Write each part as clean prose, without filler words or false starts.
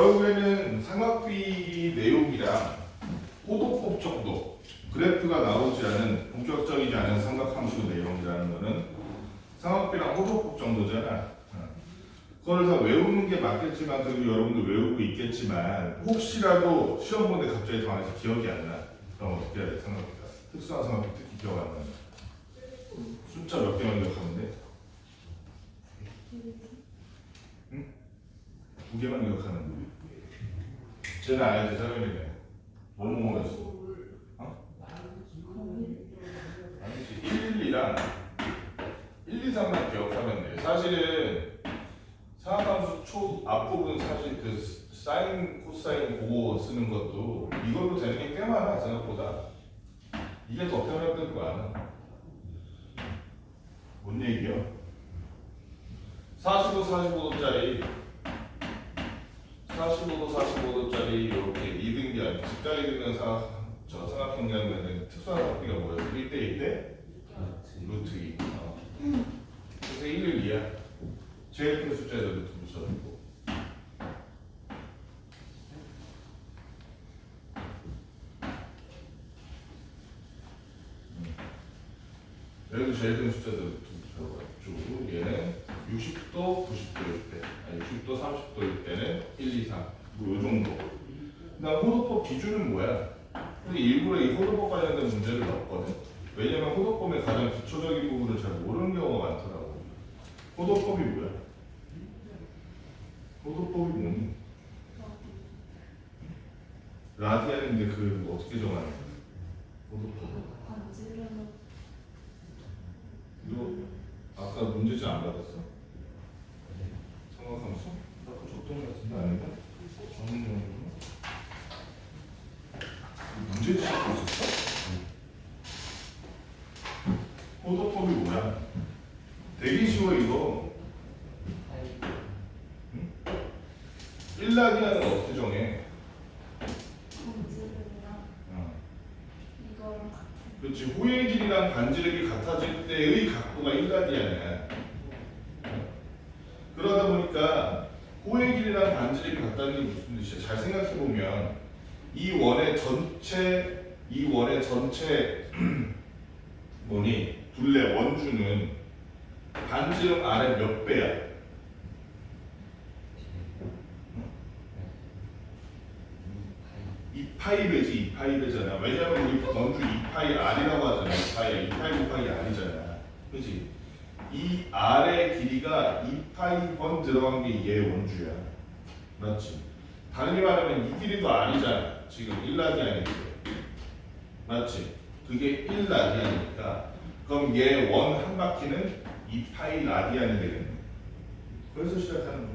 결국에는 삼각비 내용이랑 호도법 정도 그래프가 나오지 않은 본격적이지 않은 삼각함수 내용이라는 거는 삼각비랑 호도법 정도잖아. 그걸 다 외우는 게 맞겠지만 그리고 여러분도 외우고 있겠지만 혹시라도 시험 보는데 갑자기 당해서 기억이 안 나. 그럼 어떻게 해야 돼? 삼각비가 특수한 삼각비 특히 기억 안 나. 숫자 몇 개만 기억하면 돼? 응? 두 개만 기억하는 거. 쟤는 알지? 사람이네. 뭐였어? 어? 아니지. 1, 2랑 1, 2, 3만 기억하면 돼. 사실은 사각함수 초 앞부분 사실 그 사인, 코사인 그거 쓰는 것도 이걸로 되는 게 꽤 많아 생각보다. 이게 더 편했던 거 알아? 뭔 얘기야? 45, 45도짜리 45도, 45도짜리 이렇게 2등기 아니고 직각이 되는 삼각형이라는 특수한 삼각비가 뭐였어? 1대 1대? 루트 2. 그래서 1을 2야. 제일 큰 숫자에다 루트 붙여놓고. 여기도 제일 큰 숫자에다 루트 붙여가지고 얘는 60도, 90도일 때, 아니 60도, 30도일 때는 1, 2, 3. 뭐 요 정도. 그다음 호도법 기준은 뭐야? 근데 일부러 이 호도법 관련된 문제를 넣었거든. 왜냐면 호도법의 가장 기초적인 부분을 잘 모르는 경우가 많더라고. 호도법이 뭐야? 호도법이 뭐니? 라디안인데 그 어떻게 정하는 거야? 호도법. 너 아까 문제지 안 받았어? 삼각함수? 아까 줬던 거 같은데 아닌가? 문제지 갖고 있었어? 호도법이 뭐야? 되게 쉬워 이거. 응? 1라디안은 어떻게 정해? 그렇지. 호의 길이랑 반지름이 같아질 때의 각도가 1라디안이야. 그러다 보니까 호의 길이랑 반지름이 같다는 게 무슨 뜻이야? 잘 생각해 보면 이 원의 전체 뭐니 둘레 원주는 반지름 아래 몇 배야? 2파이 배지 2파이 배잖아. 왜냐면 우리 원주 2파이 R이라고 하잖아. 2파이 2파이 R이잖아. 그렇지? 이 R의 길이가 2파이 번 들어간 게 얘 원주야. 맞지? 다르게 말하면 이 길이도 R이잖아. 지금 1라디안인데. 맞지? 그게 1라디안이니까 그럼 얘 원 한 바퀴는 2파이 라디안이 되겠네. 그래서 시작하는 거야.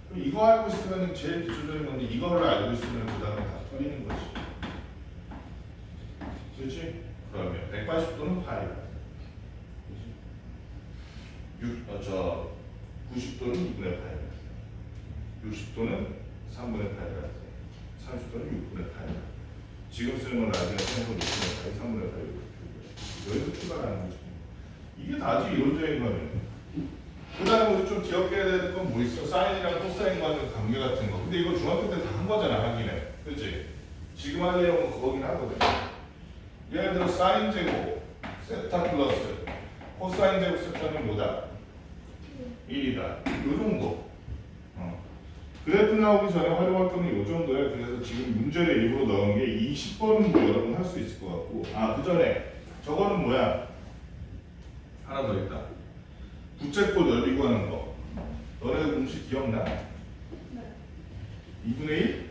그럼 이거 알고 있으면 제일 기초적인 건데 이거를 알고 있으면 그 다음에 다 풀리는 거지. 그렇지? 그러면 180도는 파이야. 90도는 2분의 파이야. 60도는 3분의 파이야. 30도는 6분의 파이야. 지금 쓰는 건 라디안 3분의 6분의 파이, 3분의 파이. 여기서 출발하는 거지. 이게 다지 이론적인 거는. 그 다음에 우리 좀 기억해야 되는 건 뭐 있어? 사인이랑 코사인과는 관계 같은 거. 근데 이거 중학교 때 다 한 거잖아, 하기는. 그치? 지금 할 내용은 그거긴 하거든. 예를 들어 사인 제곱 세타 플러스 코사인 제곱 세타는 뭐다? 1이다. 요 정도. 그래프 나오기 전에 활용할 거는 요 정도야. 그래서 지금 문제를 일부러 넣은 게 20번은 뭐 여러분 할 수 있을 것 같고. 그 전에 저거는 뭐야? 하나 더 있다. 부채꼴 넓이 구하는 거. 너네 공식 기억나? 네. 2분의 1?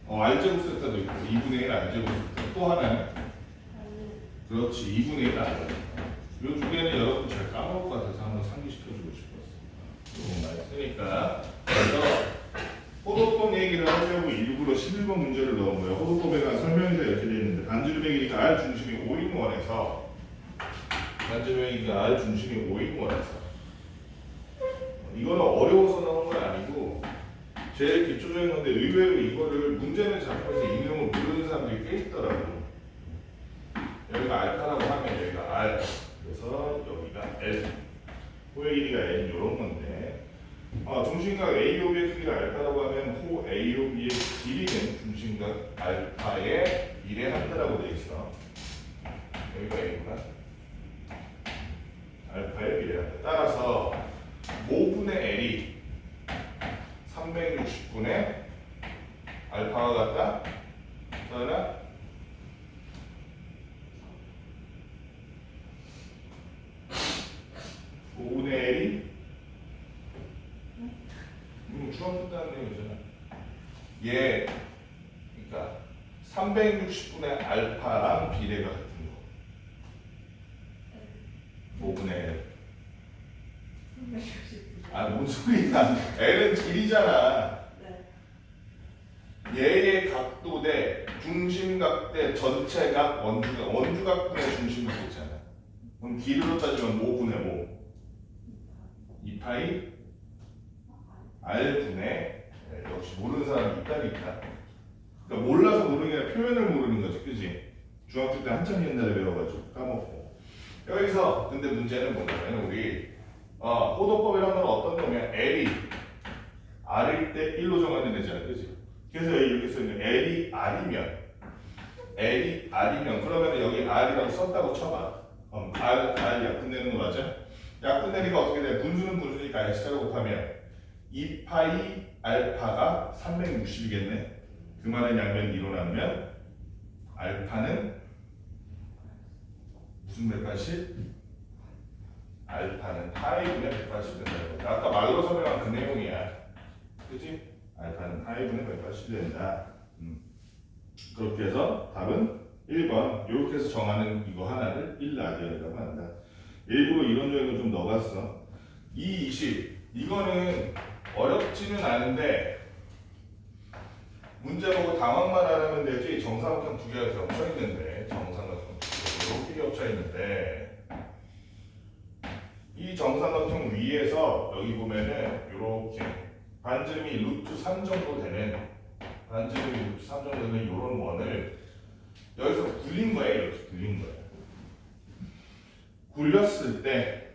R제곱 세타도 있고 2분의 1 R제곱 세타. 또 하나는? 그렇지. 2분의 1 R. 이 두 개는 여러분 잘 까먹을 것 같아서 한번 상기시켜주고 싶었어. 너무 많이 쓰니까. 그래서 호도법 얘기를 하려고 일부러 11번 문제를 넣은 거예요. 호도법에 관한 설명서 이렇게 되어 있는데 반지름의 길이가 R 중심이 5인 원에서 반지름의 길이가 R 중심이 5인 원에서 이거는 어려워서 나온 건 아니고 제일 기초적인 건데 의외로 이거를 문제는 잡혀서 이 내용을 모르는 사람들이 꽤 있더라고. 여기가 알파라고 하면 여기가 R 그래서 여기가 L 호의 길이가 N 이런 건데 중심각 AOB의 크기를 알파라고 하면 호 AOB의 길이는 중심각 알파에 비례한다라고 되어 있어. 여기가 A구나. 알파에 비례한다. 따라서 5분의 L이 360분의 알파가 같다. 그러나 5분의 L이 주황 뜬다는 내용이잖아. 얘 그러니까 360분의 알파랑 비례가 같은 거. 5분의 L. 뭔 소리야? L은 길이잖아. 얘의 각도 대 중심각 대 전체각 원주각분의 중심각 있잖아. 그럼 길이로 따지면 5분의 5. 2파이 R분의 역시 모르는 사람이 있다니까. 그러니까 몰라서 모르는 게 아니라 표현을 모르는 거지, 그지? 중학교 때 한참 옛날에 배워가지고 까먹고. 여기서 근데 문제는 뭐냐면 우리 호도법이라는 건 어떤 놈이야? L이 R일 때 1로 정하는 애잖아, 그지? 그래서 이렇게 써있는 L이 R이면 그러면 여기 R이라고 썼다고 쳐봐. R 약분되는 거 맞아? 약분되니까 어떻게 돼? 분수는 분수니까 X자로 곱하면 2파이 알파가 360이겠네. 그 말은 양변 이론하면 알파는 무슨 180? 알파는 파이분의 180 된다는 거야. 아까 말로 설명한 그 내용이야. 그치? 알파는 파이분의 180이 된다. 그렇게 해서 답은 1번. 이렇게 해서 정하는 이거 하나를 1라디언이라고 한다. 일부러 이런 요인을 좀 넣어봤어. 20. 이거는 어렵지는 않은데 문제 보고 당황만 안 하면 되지. 정사각형 두 개가 겹쳐 있는데 정사각형 두 개가 이렇게 겹쳐 있는데 이 정사각형 위에서 여기 보면은 이렇게 반지름이 루트 3 정도 되는 이런 원을 여기서 굴린 거야. 이렇게 굴린 거야. 굴렸을 때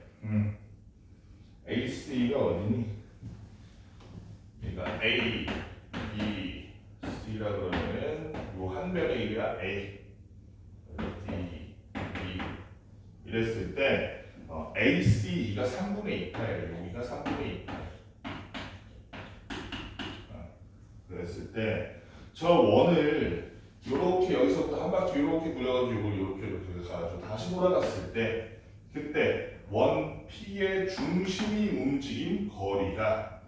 AC가 어디니? 그러니까 A, B, C라 그러면은 요 한 변의 길이가 A, D, B 이랬을 때 AC가 3분의 2파예요. 여기가 3분의 2파. 그랬을 때 저 원을 요렇게 여기서부터 한 바퀴 요렇게 굴려가지고 이렇게 가지고 다시 돌아갔을 때 그때 원 P의 중심이 움직인 거리가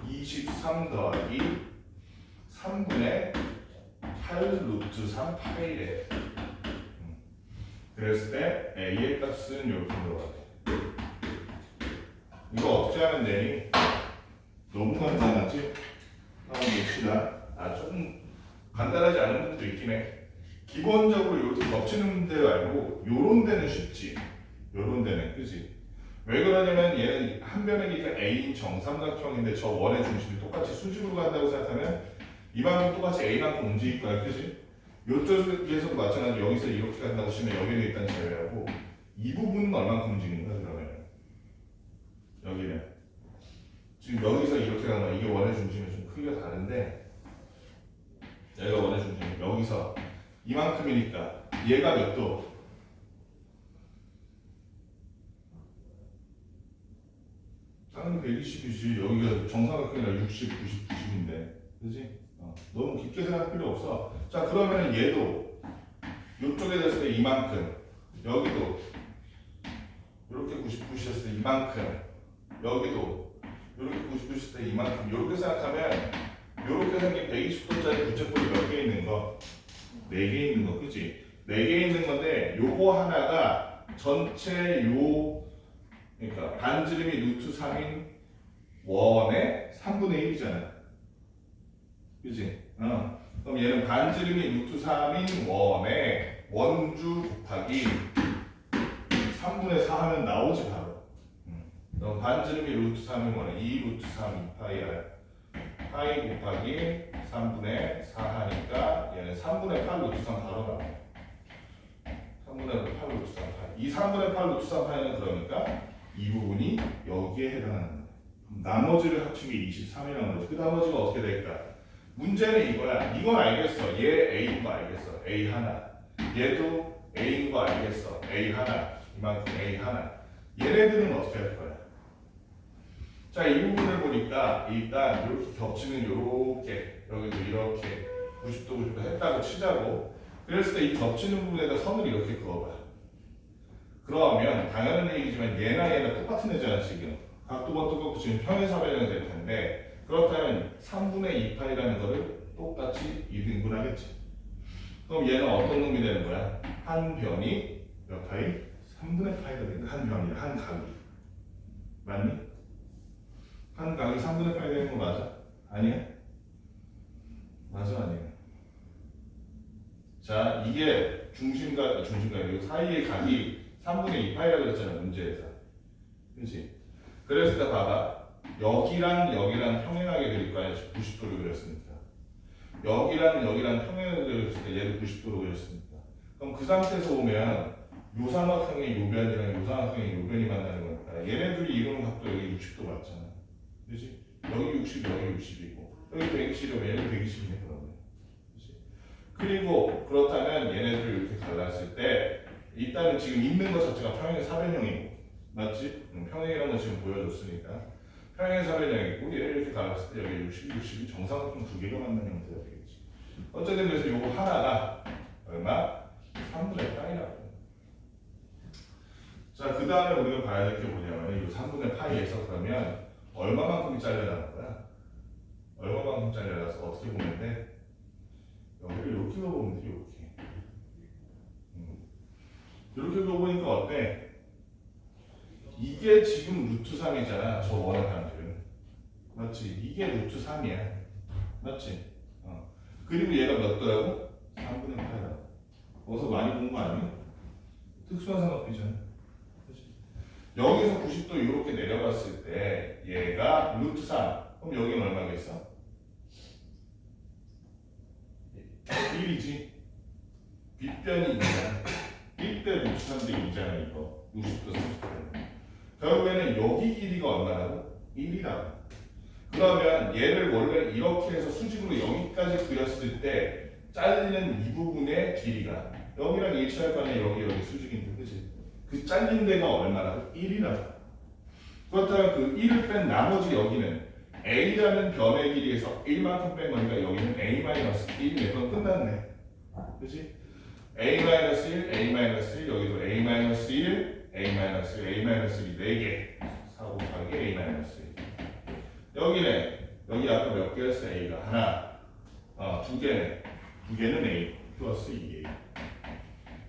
23 더하기 3분의 8 루트 3 파이래. 그랬을 때 A의 값은 이렇게 들어가요. 이거 어떻게 하면 되니? 너무 간단하지? 한번 봅시다. 조금 간단하지 않은 분도 있긴 해. 기본적으로 이렇게 겹치는 데 말고 요런 데는 쉽지. 요런 데는 그지? 왜 그러냐면 얘는 한 변의 길이가 A인 정삼각형인데 저 원의 중심이 똑같이 수직으로 간다고 생각하면 이만큼 똑같이 A만큼 움직일 거야, 그지? 요쪽에서도 마찬가지로 여기서 이렇게 간다고 치면 여기는 일단 제외하고 이 부분은 얼만큼 움직이는 거야, 그러면? 여기는 지금 여기서 이렇게 가면 이게 원의 중심이 좀 크기가 다른데 얘가 원의 중심이 여기서 이만큼이니까 얘가 몇 도? 당연히 120이지. 여기가 정사각형이라 60, 90, 90인데 그지? 너무 깊게 생각할 필요 없어. 자 그러면은 얘도 이쪽에 됐을 때 이만큼, 여기도 이렇게 90, 90했을 때 이만큼, 여기도 이렇게 90, 90했을 때 이만큼. 이렇게 생각하면 이렇게 생긴 120도짜리 부채꼴이 몇 개 있는 거? 4개 있는 거, 그치? 4개 있는 건데 요거 하나가 전체 그러니까 반지름이 루트 3인 원의 3분의 1이잖아. 그치? 그럼 얘는 반지름이 루트 3인 원의 원주 곱하기 3분의 4 하면 나오지 바로. 그럼 반지름이 루트 3인 원의 2 루트 3 2파이 r 파이 곱하기 3분의 4 하니까 얘는 3분의 8 루트 3 바로 나와요. 3분의 8 루트 3 파이. 이 3분의 8 루트 3 파이는 그러니까 이 부분이 여기에 해당하는 거야. 나머지를 합친 게 23이라는 거지. 그 나머지가 어떻게 될까? 문제는 이거야. 이건 알겠어. 얘 A인 거 알겠어. A 하나. 얘도 A인 거 알겠어. A 하나. 이만큼 A 하나. 얘네들은 어떻게 할 거야? 자, 이 부분을 보니까 일단 이렇게 겹치는 이렇게 여기도 이렇게 90도 90도 했다고 치자고. 그랬을 때 이 겹치는 부분에다 선을 이렇게 그어봐. 그러면 당연한 얘기지만 얘나 똑같은 애잖아 지금. 각도가 똑같고 지금 평행사변형이 될 텐데 그렇다면 3분의 2파이라는 거를 똑같이 2등분하겠지. 그럼 얘는 어떤 놈이 되는 거야? 한 변이 몇 파이? 3분의 파이가 되는 한 변이, 한 각이. 맞니? 한 각이 3분의 파이 되는 거 맞아? 아니야? 맞아 아니야? 자, 이게 중심과 이 사이의 각이 3분의 2파이라고 그랬잖아 문제에서. 그렇지? 그랬을 때 봐봐. 여기랑 평행하게 그릴 거 아니야. 90도를 그렸으니까. 여기랑 평행하게 그렸을 때 얘도 90도로 그렸으니까. 그럼 그 상태에서 보면 요 삼각형의 요 변이랑 요 삼각형의 요 변이 만나는 거니까 얘네들이 이루는 각도 여기 60도 맞잖아. 그렇지? 여기 60, 여기 60이고 여기 120이면 얘는 120이네 그러면. 그렇지? 그리고 그렇다면 얘네들을 이렇게 갈랐을 때 일단은 지금 있는 것 자체가 평행의 사변형이고 맞지? 평행이라는 거 지금 보여줬으니까 평행의 사변형이고 얘를 이렇게 갈랐을 때 여기 60, 60이 정사각형 두 개가 만나는 형태가 되겠지. 어쨌든 그래서 요거 하나가 얼마? 3분의 8이라고. 자, 그 다음에 우리가 봐야 될 게 뭐냐면 이 3분의 파이에서 그러면 얼마만큼이 잘려나는 거야? 얼마만큼 잘려나서 어떻게 보면 돼? 여기를 이렇게 그어보면 돼, 이렇게. 이렇게 그어보니까 어때? 이게 지금 루트 3이잖아, 저 원의 반지름. 맞지? 이게 루트 3이야. 맞지? 그리고 얘가 몇 도라고? 3분의 8이라고. 어디서 많이 본 거 아니야? 특수한 삼각형이잖아. 그치? 여기서 90도 이렇게 내려갔을 때 얘가 루트 3. 그럼 여기는 얼마겠어? 1이지. 빗변이 2잖아. 1대 루트 3대 2잖아 이거. 60도 30도. 결국에는 여기 길이가 얼마라고? 1이라고. 그러면 얘를 원래 이렇게 해서 수직으로 여기까지 그렸을 때 잘리는 이 부분의 길이가 여기랑 일치할 거 아니야. 여기 수직인데 그치? 그 잘린 데가 얼마라고? 1이라고. 그렇다면 그 1을 뺀 나머지 여기는 A라는 변의 길이에서 1만큼 뺀 거니까 여기는 A-1이네. 그럼 끝났네. 그치? A-1, A-1, 여기도 A-1, A-1, A-1이 4개. 4 곱하기 A-1. 여기네. 여기 아까 몇 개였어? A가 하나. 2개네. 2개는 A 플러스 2A.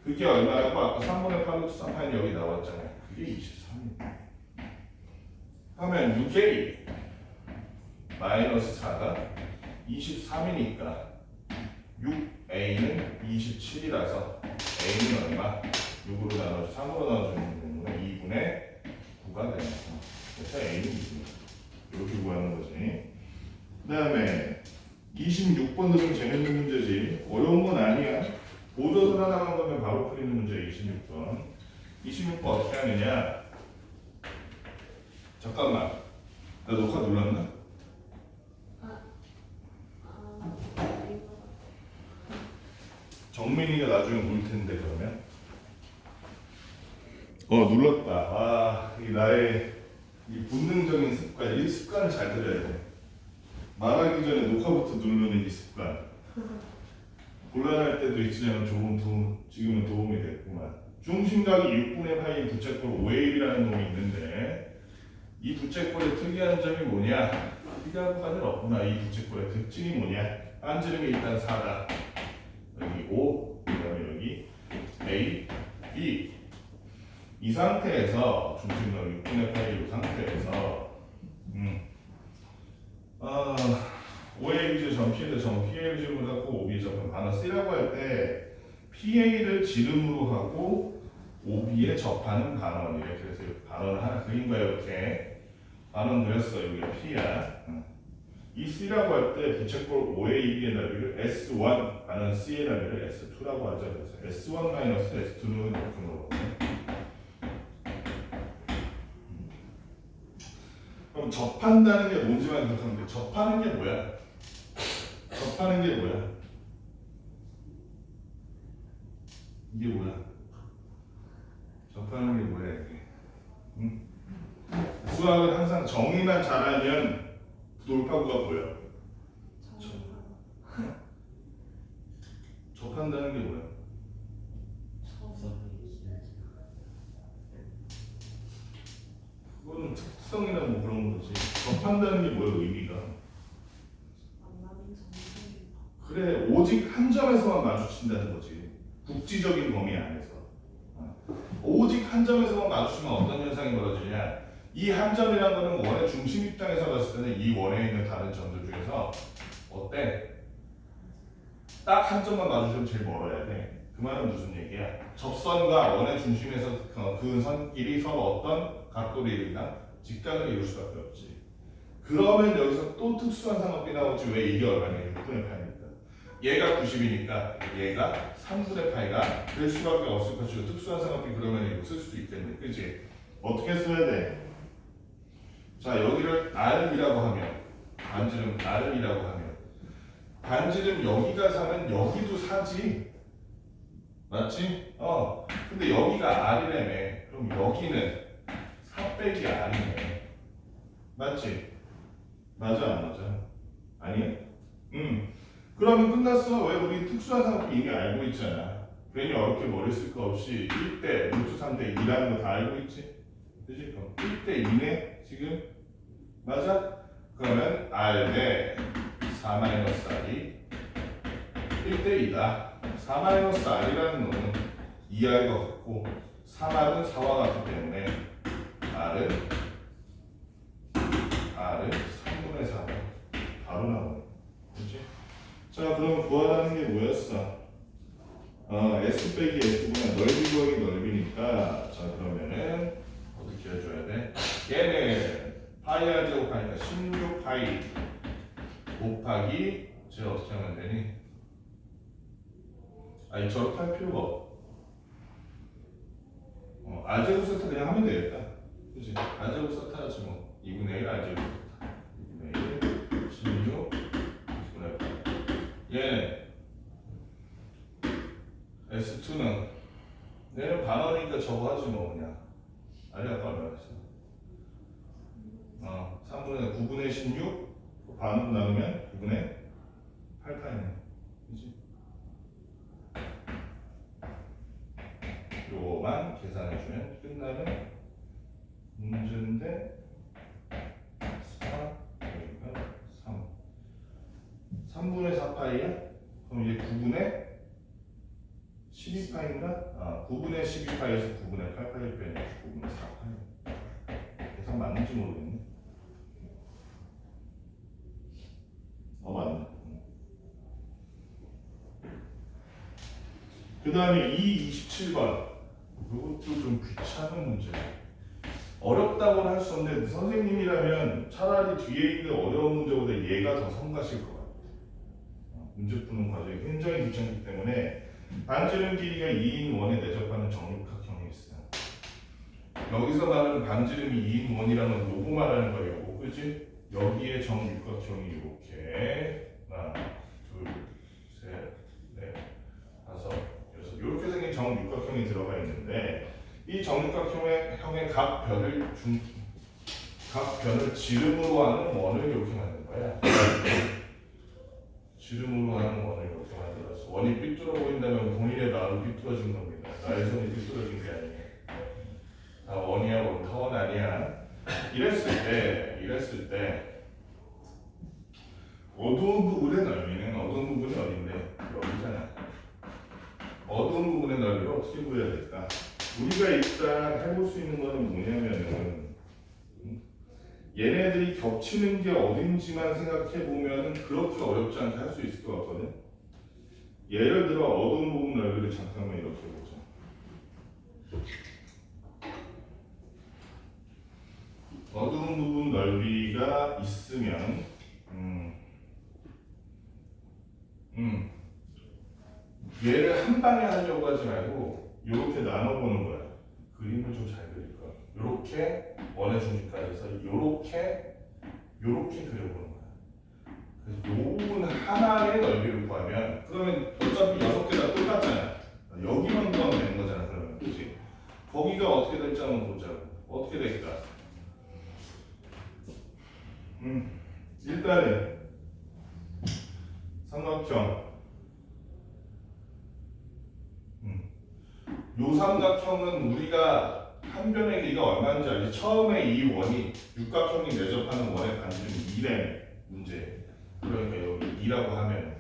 그게 얼마라고? 아까 3분의 8 루트 3파이 여기 나왔잖아요. 그게 23이에요. 하면 6A 마이너스 4가 23이니까 6A는 27이라서 A는 얼마? 6으로 나눠서 3으로 나눠주는 경우는 2분의 9가 되는 거죠. 그래서 A는 2분의 이렇게 구하는 거지. 그 다음에 26번도 좀 재밌는 문제지. 어려운 건 아니야. 보조선 하나만 보면 바로 풀리는 문제 26번. 26번 어떻게 하느냐? 잠깐만. 나 녹화 눌렀나? 정민이가 나중에 물 텐데 그러면. 눌렀다. 이 나의 이 본능적인 습관. 이 습관을 잘 들여야 돼. 말하기 전에 녹화부터 누르는 이 습관. 곤란할 때도 있지만 지금은 도움이 됐구만. 중심각이 6분의 파이 부채꼴 5AB라는 놈이 있는데 이 부채꼴의 특이한 점이 뭐냐? 특이한 것까지는 없구나. 이 부채꼴의 특징이 뭐냐? 반지름이 일단 4다. 여기 5, 그 다음에 여기 A, B. 이 상태에서 중심각 6분의 파이 이 상태에서 5AB를 전 P인데 전 PA를 지름으로 하고 OB 접근 반원 C라고 할 때 PA를 지름으로 하고 OB에 접하는 반원이래. 그래서 반원을 하나 그린 거야. 이렇게 반원 그렸어. 여기가 P야. 이 C라고 할 때 부채꼴 5AB의 넓이를 S1 반원 C의 넓이를 S2라고 하죠. 그래서 S1 마이너스 S2는 이렇게 물어보네. 그럼 접한다는 게 뭔지만 기억하면 돼. 접하는 게 뭐야? 접하는 게 뭐야? 이게 뭐야? 접하는 게 뭐야 이게? 응? 수학은 항상 정의만 잘하면 돌파구가 보여. 접한다는 게 뭐야? 그거는 특성이나 뭐 그런 거지. 접한다는 게 뭐야 의미가? 그래, 오직 한 점에서만 마주친다는 거지. 국지적인 범위 안에서. 오직 한 점에서만 마주치면 어떤 현상이 벌어지냐? 이 한 점이라는 거는 원의 중심 입장에서 봤을 때는 이 원에 있는 다른 점들 중에서 어때? 딱 한 점만 마주치면 제일 멀어야 돼. 그 말은 무슨 얘기야? 접선과 원의 중심에서 그 선끼리 서로 어떤 각도를 직각을 이룰 수밖에 없지. 그러면 여기서 또 특수한 상황이 나오지. 왜 이게 얼마냐? 6분의 8이니까. 얘가 90이니까 얘가 3분의 8가 될 수밖에 없을 것이고 특수한 상황이 그러면 이거 쓸 수도 있겠네. 그치? 어떻게 써야 돼? 자, 여기를 R이라고 하면 반지름 R이라고 하면 반지름 여기가 4면 여기도 4지. 맞지? 근데 여기가 R이라며. 그럼 여기는 4 빼기 R이네. 맞지? 맞아 안 맞아? 아니야? 그러면 끝났어. 왜? 우리 특수한 상품 이미 알고 있잖아. 괜히 어렵게 머리 쓸 거 없이 1대 루트 3대 2라는 거 다 알고 있지? 그치? 그럼 1대 2네 지금? 맞아? 그러면 R 대 4-R이 1대 2다. 4-R이라는 놈은 2R과 같고 3R은 4와 같기 때문에 R은 3분의 4다. 바로 나오네. 그렇지? 자, 그럼 구하라는 게 뭐였어? S 빼기 S분의 넓이 구하기 넓이니까 자, 그러면은 어떻게 해줘야 돼? 얘는 파이 R 제곱하니까 16파이 곱하기 제가 어떻게 하면 되니? 아니, 저렇게 할 필요가 없어. R 제곱 세타 그냥 하면 되겠다. 그치? R 제곱 세타 하지 뭐. 2분의 1 R 제곱 세타 2분의 1 16 2분의 8 얘는 S2는 얘는 반원이니까 저거 하지 뭐 그냥. 아니 아까 얼마 했어? 3분의 9분의 16 반으로 나누면 9분의 8파이네. 그치? 요거만 계산해주면 끝나는 문제인데 4 여기가 3 3분의 4파이야? 그럼 이게 9분의 12파인가? 9분의 12파에서 9분의 8파를 빼면 9분의 4파이. 계산 맞는지 모르겠네. 맞네. 그 다음에 27번. 이것도 좀 귀찮은 문제. 어렵다고는 할 수 없는데 선생님이라면 차라리 뒤에 있는 어려운 문제보다 얘가 더 성가실 것 같아요. 문제 푸는 과정이 굉장히 귀찮기 때문에 반지름 길이가 2인 1에 대접하는 정육각형이 있어요. 여기서 말하는 반지름이 2인 1이라면 요거 말하는 거예요. 그치? 여기에 정육각형이 이렇게 하나, 둘, 셋, 넷, 다섯, 여섯 이렇게 생긴 정육각형이 들어가 있는데 이 정육각형의 각 변을 지름으로 하는 원을 이렇게 만든 거야. 지름으로 하는 원을 이렇게 만들었어. 원이 삐뚤어 보인다면 본인의 나로 삐뚤어진 겁니다. 나의 손이 삐뚤어진 게 아니에요. 다 원이야, 원터원 아니야. 이랬을 때 어두운 부분의 넓이는 어두운 부분이 어딘데? 여기잖아. 어두운 부분의 넓이를 어떻게 구해야 될까? 우리가 일단 해볼 수 있는 거는 뭐냐면은 얘네들이 겹치는 게 어딘지만 생각해 보면은 그렇게 어렵지 않게 할 수 있을 것 같거든. 예를 들어 어두운 부분 넓이를 잠깐만 이렇게 보자. 어두운 부분 넓이가 있으면 얘를 한 방에 하려고 하지 말고 이렇게 나눠보는 거야. 그림을 좀 잘 그릴 거야. 이렇게 원의 중심까지 해서 이렇게 요렇게 그려보는 거야. 그래서 요건 하나의 넓이를 구하면 그러면 어차피 6개 다 똑같잖아. 여기만 구하면 되는 거잖아. 그러면 그치? 거기가 어떻게 될지 한번 보자고. 어떻게 될까? 일단은 삼각형 요 삼각형은 우리가 한 변의 길이가 얼마인지 알지? 처음에 이 원이 육각형이 매접하는 원의 반지름이 2래 문제. 그러니까 여기 2라고 하면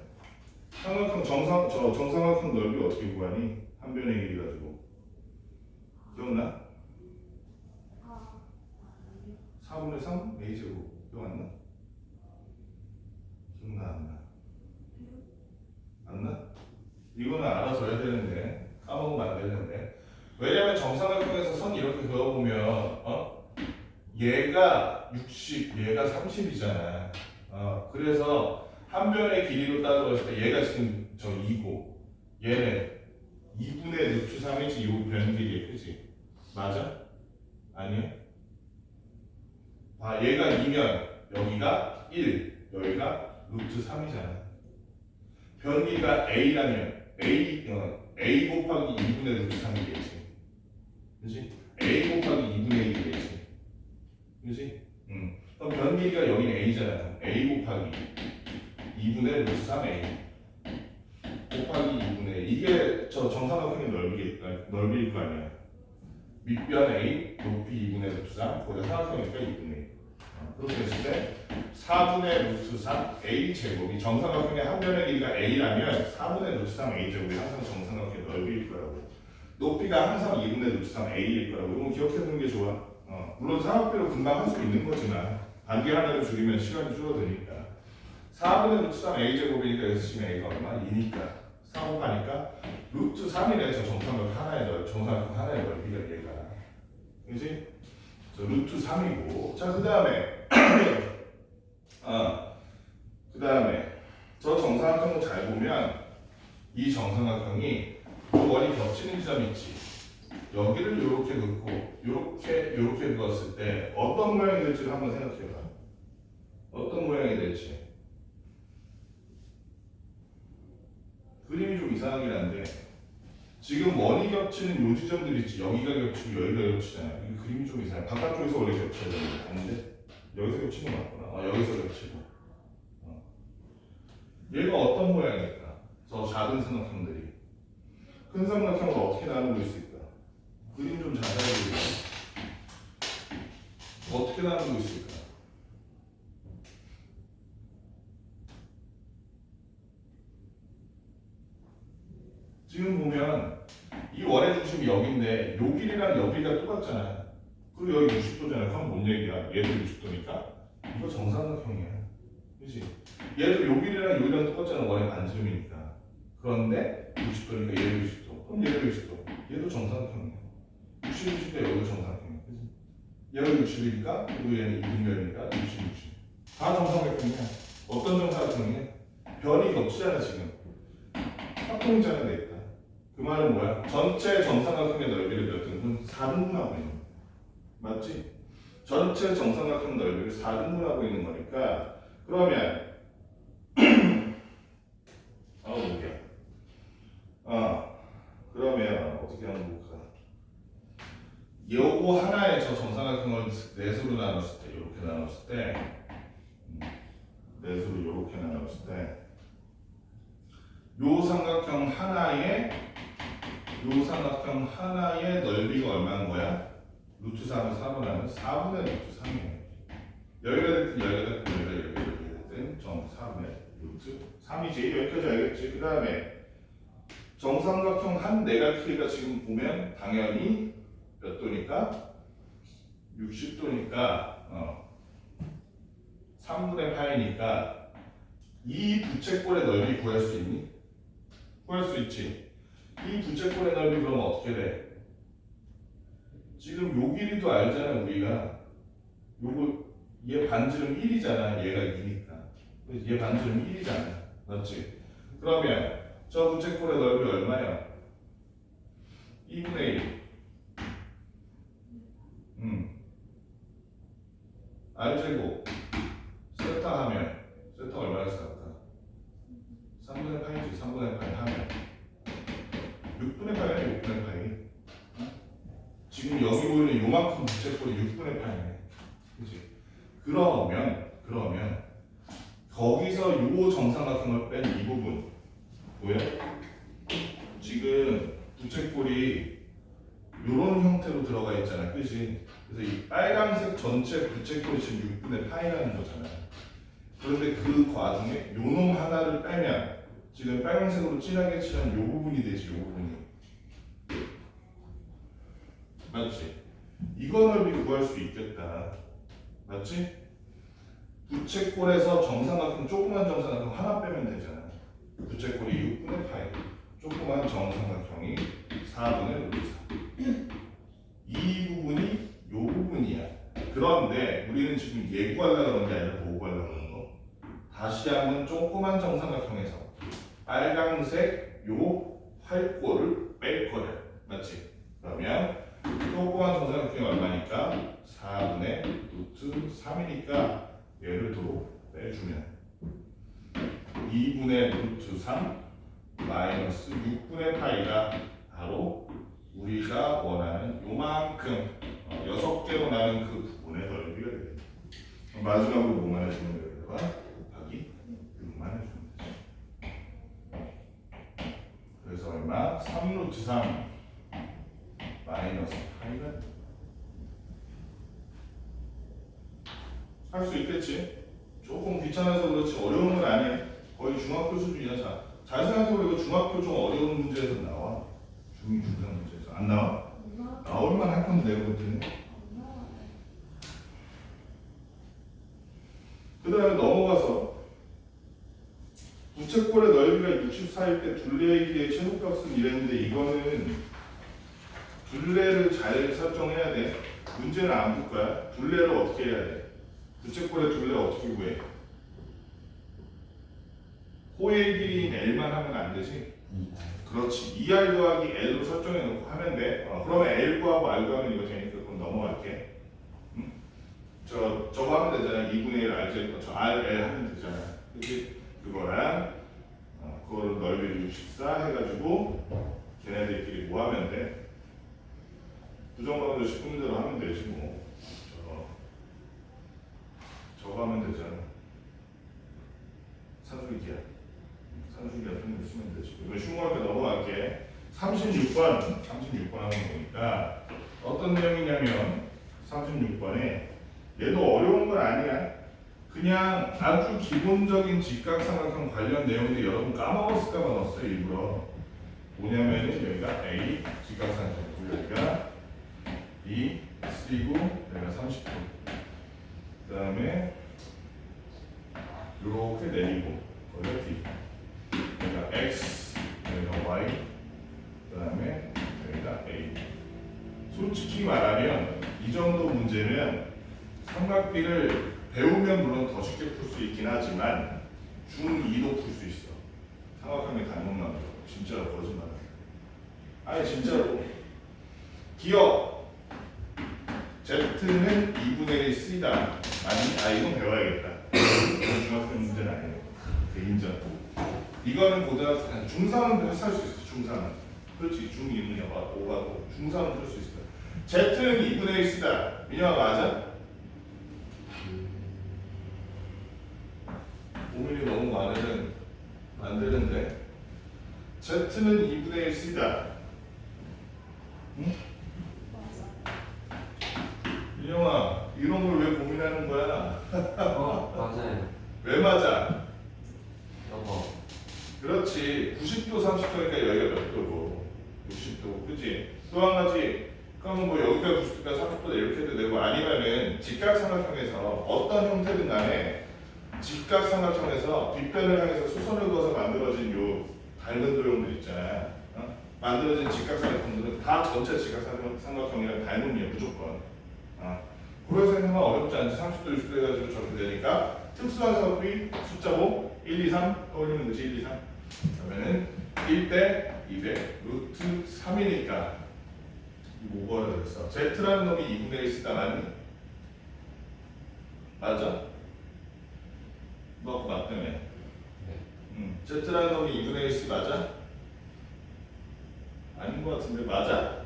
삼각형 정삼각형 넓이 어떻게 구하니? 한 변의 길이 가지고 기억나? 4분의 3 a제곱 기억 안 나? 기억나 안 나? 안 나? 이거는 알아서 해야 되는데 까먹으면 안 되는데 왜냐면 정삼각형에서 선 이렇게 그어보면 얘가 60, 얘가 30이잖아. 그래서 한 변의 길이로 따져봤을 때 얘가 지금 저 2고 얘는 2분의 루트 3이지 이 변 길이 그지? 맞아? 아니야? 얘가 2면 여기가 1, 여기가 루트 3이잖아. 변 길이가 a라면 a 곱하기 2분의 루트 3이겠지. 그지? a 곱하기 2분의 1이겠지. 그지? 그럼 변 길이가 여기는 a잖아. a 곱하기 2분의 루트 3a 곱하기 2분의 1. 이게 저 정삼각형의 넓이일 거 아니야. 밑변 a 높이 2분의 루트 3 거기다 삼각형이니까 2분의 1. 그렇게 했을 때 4분의 루트 3 a 제곱이 정삼각형의 한 변의 길이가 a라면 4분의 루트 3 a 제곱이 항상 정삼각형의 넓이일 거라고. 높이가 항상 2분의 루트 3 a일 거라고. 이건 기억해 두는 게 좋아. 물론 삼각비로 금방 할 수 있는 거지만 반개 하나를 줄이면 시간이 줄어드니까 4분의 루트 3 a 제곱이니까 여기서 치면 a가 얼마? 2니까 4 곱하니까 루트 3이네. 저 정삼각형 하나의 넓이가 얘가 그지? 저 루트 3이고 자 그 다음에 저 정삼각형을 잘 보면 이 정삼각형이 이 원이 겹치는 지점 있지. 여기를 이렇게 넣고 이렇게 그었을 때 어떤 모양이 될지를 한번 생각해봐. 어떤 모양이 될지. 그림이 좀 이상하긴 한데 지금 원이 겹치는 요 지점들 있지. 여기가 겹치고 여기가 겹치잖아. 이 그림이 좀 이상해. 바깥쪽에서 원래 겹쳐야 되는데 아닌데 여기서 겹치는 거 맞구나. 여기서 겹치고. 얘가 어떤 모양일까? 저 작은 삼각형들이 큰 삼각형을 어떻게 나누고 있을까? 그림 좀 자세하게 보자. 어떻게 나누고 있을까? 지금 보면 이 원의 중심이 여기인데 요 길이랑 요 길이가 똑같잖아. 그리고 여기 60도잖아. 그럼 뭔 얘기야? 얘도 60도니까 이거 정삼각형이야. 그렇지? 얘도 요 길이랑 요 길이랑 똑같잖아. 원의 반지름이니까. 그런데 60도니까 얘도 60도. 그럼 얘도 60도. 얘도 정삼각형이야. 60, 60도 여기도 정삼각형이야. 그렇지? 얘가 60이니까 그리고 얘는 2분면이니까 60, 60. 다 정삼각형이야. 어떤 정삼각형이야? 변이 겹치잖아 지금. 합동이잖아 되겠다. 그 말은 뭐야? 전체 정삼각형의 넓이를 몇 등분? 4등분하고 있는 거야. 맞지? 전체 정삼각형 넓이를 4등분하고 있는 거니까 그러면 볼게요. 그러면 어떻게 하면 볼까? 요거 하나의 저 정삼각형을 넷으로 나눴을 때 이렇게 나눴을 때 넷으로 이렇게 나눴을 때 요 삼각형 하나의 넓이가 얼마인 거야? 루트 3을 4로 나면 4분의 루트 3이에요. 여기가 됐든 여기가 됐든 여기가 됐든 정 4분의 루트 3이지. 여기까지 알겠지? 그 다음에 정삼각형 한 내각 길이가 지금 보면 당연히 몇 도니까? 60도니까 3분의 8이니까 이 부채꼴의 넓이 구할 수 있니? 구할 수 있지. 이 부채꼴의 넓이 그럼 어떻게 돼? 지금 요 길이도 알잖아 우리가. 요거 얘 반지름 1이잖아. 얘가 2니까. 얘 반지름 1이잖아. 맞지? 그러면 저 부채꼴의 넓이 얼마야? 2분의 1. R제곱 그러면 요만큼 부채꼴이 6분의 8이네. 그치? 그러면 거기서 요 정삼각형을 뺀 이 부분 보여? 지금 부채꼴이 요런 형태로 들어가 있잖아. 그치? 그래서 이 빨간색 전체 부채꼴이 지금 6분의 8이라는 거잖아. 그런데 그 과정에 요놈 하나를 빼면 지금 빨간색으로 진하게 칠한 요 부분이 되지. 요 부분이 맞지? 이거 넓이 구할 수 있겠다. 맞지? 부채꼴에서 정삼각형 조그만 정삼각형 하나 빼면 되잖아. 부채꼴이 6분의 8 조그만 정삼각형이 4분의 루트 4 이 부분이 요 부분이야. 그런데 우리는 지금 얘 구하려고 그런 게 아니라 뭐 구하려고 그러는 거? 다시 한번 조그만 정삼각형에서 빨강색 요 활골을 뺄 거야. 맞지? 그러면 조그만 정삼각형이 얼마니까? 4분의 루트 3이니까 얘를 또 빼주면 2분의 루트 3 마이너스 6분의 파이가 바로 우리가 원하는 요만큼 6개로 나눈 그 부분의 넓이가 되겠다. 마지막으로 뭐만 해주면 되겠다? 곱하기 6만 해주면 되죠. 그래서 얼마? 3루트 3 마이너스 파이가 할 수 있겠지? 조금 귀찮아서 그렇지 어려운 건 아니야. 거의 중학교 수준이야. 잘 생각해보면 이거 중학교 좀 어려운 문제에서 나와. 중2, 중3 문제에서 안 나와? 나올만 할 건데 내가 볼 때는. 그 다음에 넘어가서 부채꼴의 넓이가 64일 때 둘레의 길이의 최소값은 이랬는데 이거는 둘레를 잘 설정해야 돼. 문제는 안 볼 거야. 둘레를 어떻게 해야 돼? 부채꼴의 둘레 어떻게 구해? 호의 길이인 L만 하면 안 되지? 그렇지. 2R 더하기 L로 설정해 놓고 하면 돼. 그러면 L 구하고 R 구하면 이거 되니까 그럼 넘어갈게. 응? 저거 하면 되잖아. 2분의 1 RJ 저 R, L 하면 되잖아. 그치? 그거랑 그거를 넓이를 64 해가지고 걔네들끼리 뭐 하면 돼? 부정방도 싶은 대로 하면 되지 뭐. 저거 하면 되잖아. 산술기야. 산술기 같은 거 쓰면 되지. 이거 쉬운 거니까 넘어갈게. 36번 하는 거니까 어떤 내용이냐면 36번에 얘도 어려운 건 아니야. 그냥 아주 기본적인 직각삼각형 관련 내용인데 여러분 까먹었을까 봐 넣었어요 일부러. 뭐냐면은 여기가 A 직각삼각형 여기가 B C고 여기가 30도 그 다음에 이렇게 내리고 여기가 D 여기가 X 여기가 Y 그 다음에 여기가 A. 솔직히 말하면 이 정도 문제면 삼각비를 배우면 물론 더 쉽게 풀 수 있긴 하지만 중2도 풀 수 있어. 삼각형의 단문만 배워. 진짜로 거짓말 아니 진짜로. 기억 Z는 2분의 1 C다. 아니 이건 배워야겠다. 이건 중학생 문제는 아니에요. 인정. 이거는 고등학생 중3은 할 수 있어. 중3은 그렇지. 중2는 5가고 중3은 풀 수 있어. Z는 2분의 1 C다. 민영아 맞아? 5mm 너무 많으면 안 되는데 Z는 2분의 1 C다. 응? 민영아 이런 걸 왜 고민하는 거야? 맞아요. 왜 맞아? 저거. 그렇지. 90도 30도니까 여기가 몇 도고 60도 그치? 또 한 가지 그러면 뭐 여기가 90도니까 30도다 이렇게 해도 되고 아니면은 직각삼각형에서 어떤 형태든 간에 직각삼각형에서 빗변을 향해서 수선을 그어서 만들어진 요 닮은 도형들 있잖아. 만들어진 직각삼각형들은 다 전체 직각삼각형이랑 닮음이야 무조건. 그래서 생각하면 어렵지 않지. 30도 60도 해가지고 저렇게 되니까 특수한 사각비 숫자 5 1, 2, 3 떠올리면 되지. 1, 2, 3 그러면은 1대 200 루트 3이니까 뭐가 됐어? Z라는 놈이 2분의 1 쓰다 맞니? 맞아? 너 맞다며. Z라는 놈이 2분의 1 C 맞아? 아닌 것 같은데 맞아?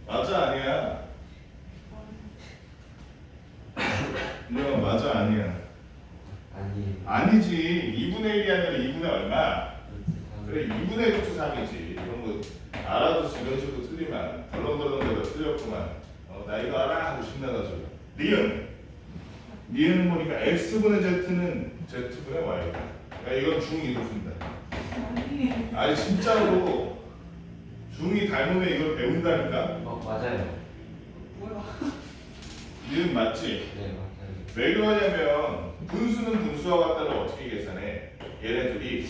맞아 아니야? 이거 맞아 아니야? 아니. 아니지. 2분의 1이 아니라 2분의 얼마? 그래 2분의 루트 3이지. 이런 거 알아도 이런 식으로 틀리면 덜렁덜렁대로 틀렸구만. 나 이거 알아 하고 신나가지고. 니은은 보니까 x분의 z는 z분의 y다. 그러니까 이건 중2로 푼다. 아니 진짜로 중2 닮으면 이걸 배운다니까. 맞아요. 니은 맞지? 네, 맞아요. 왜 그러냐면 분수는 분수와 같다를 어떻게 계산해? 얘네들이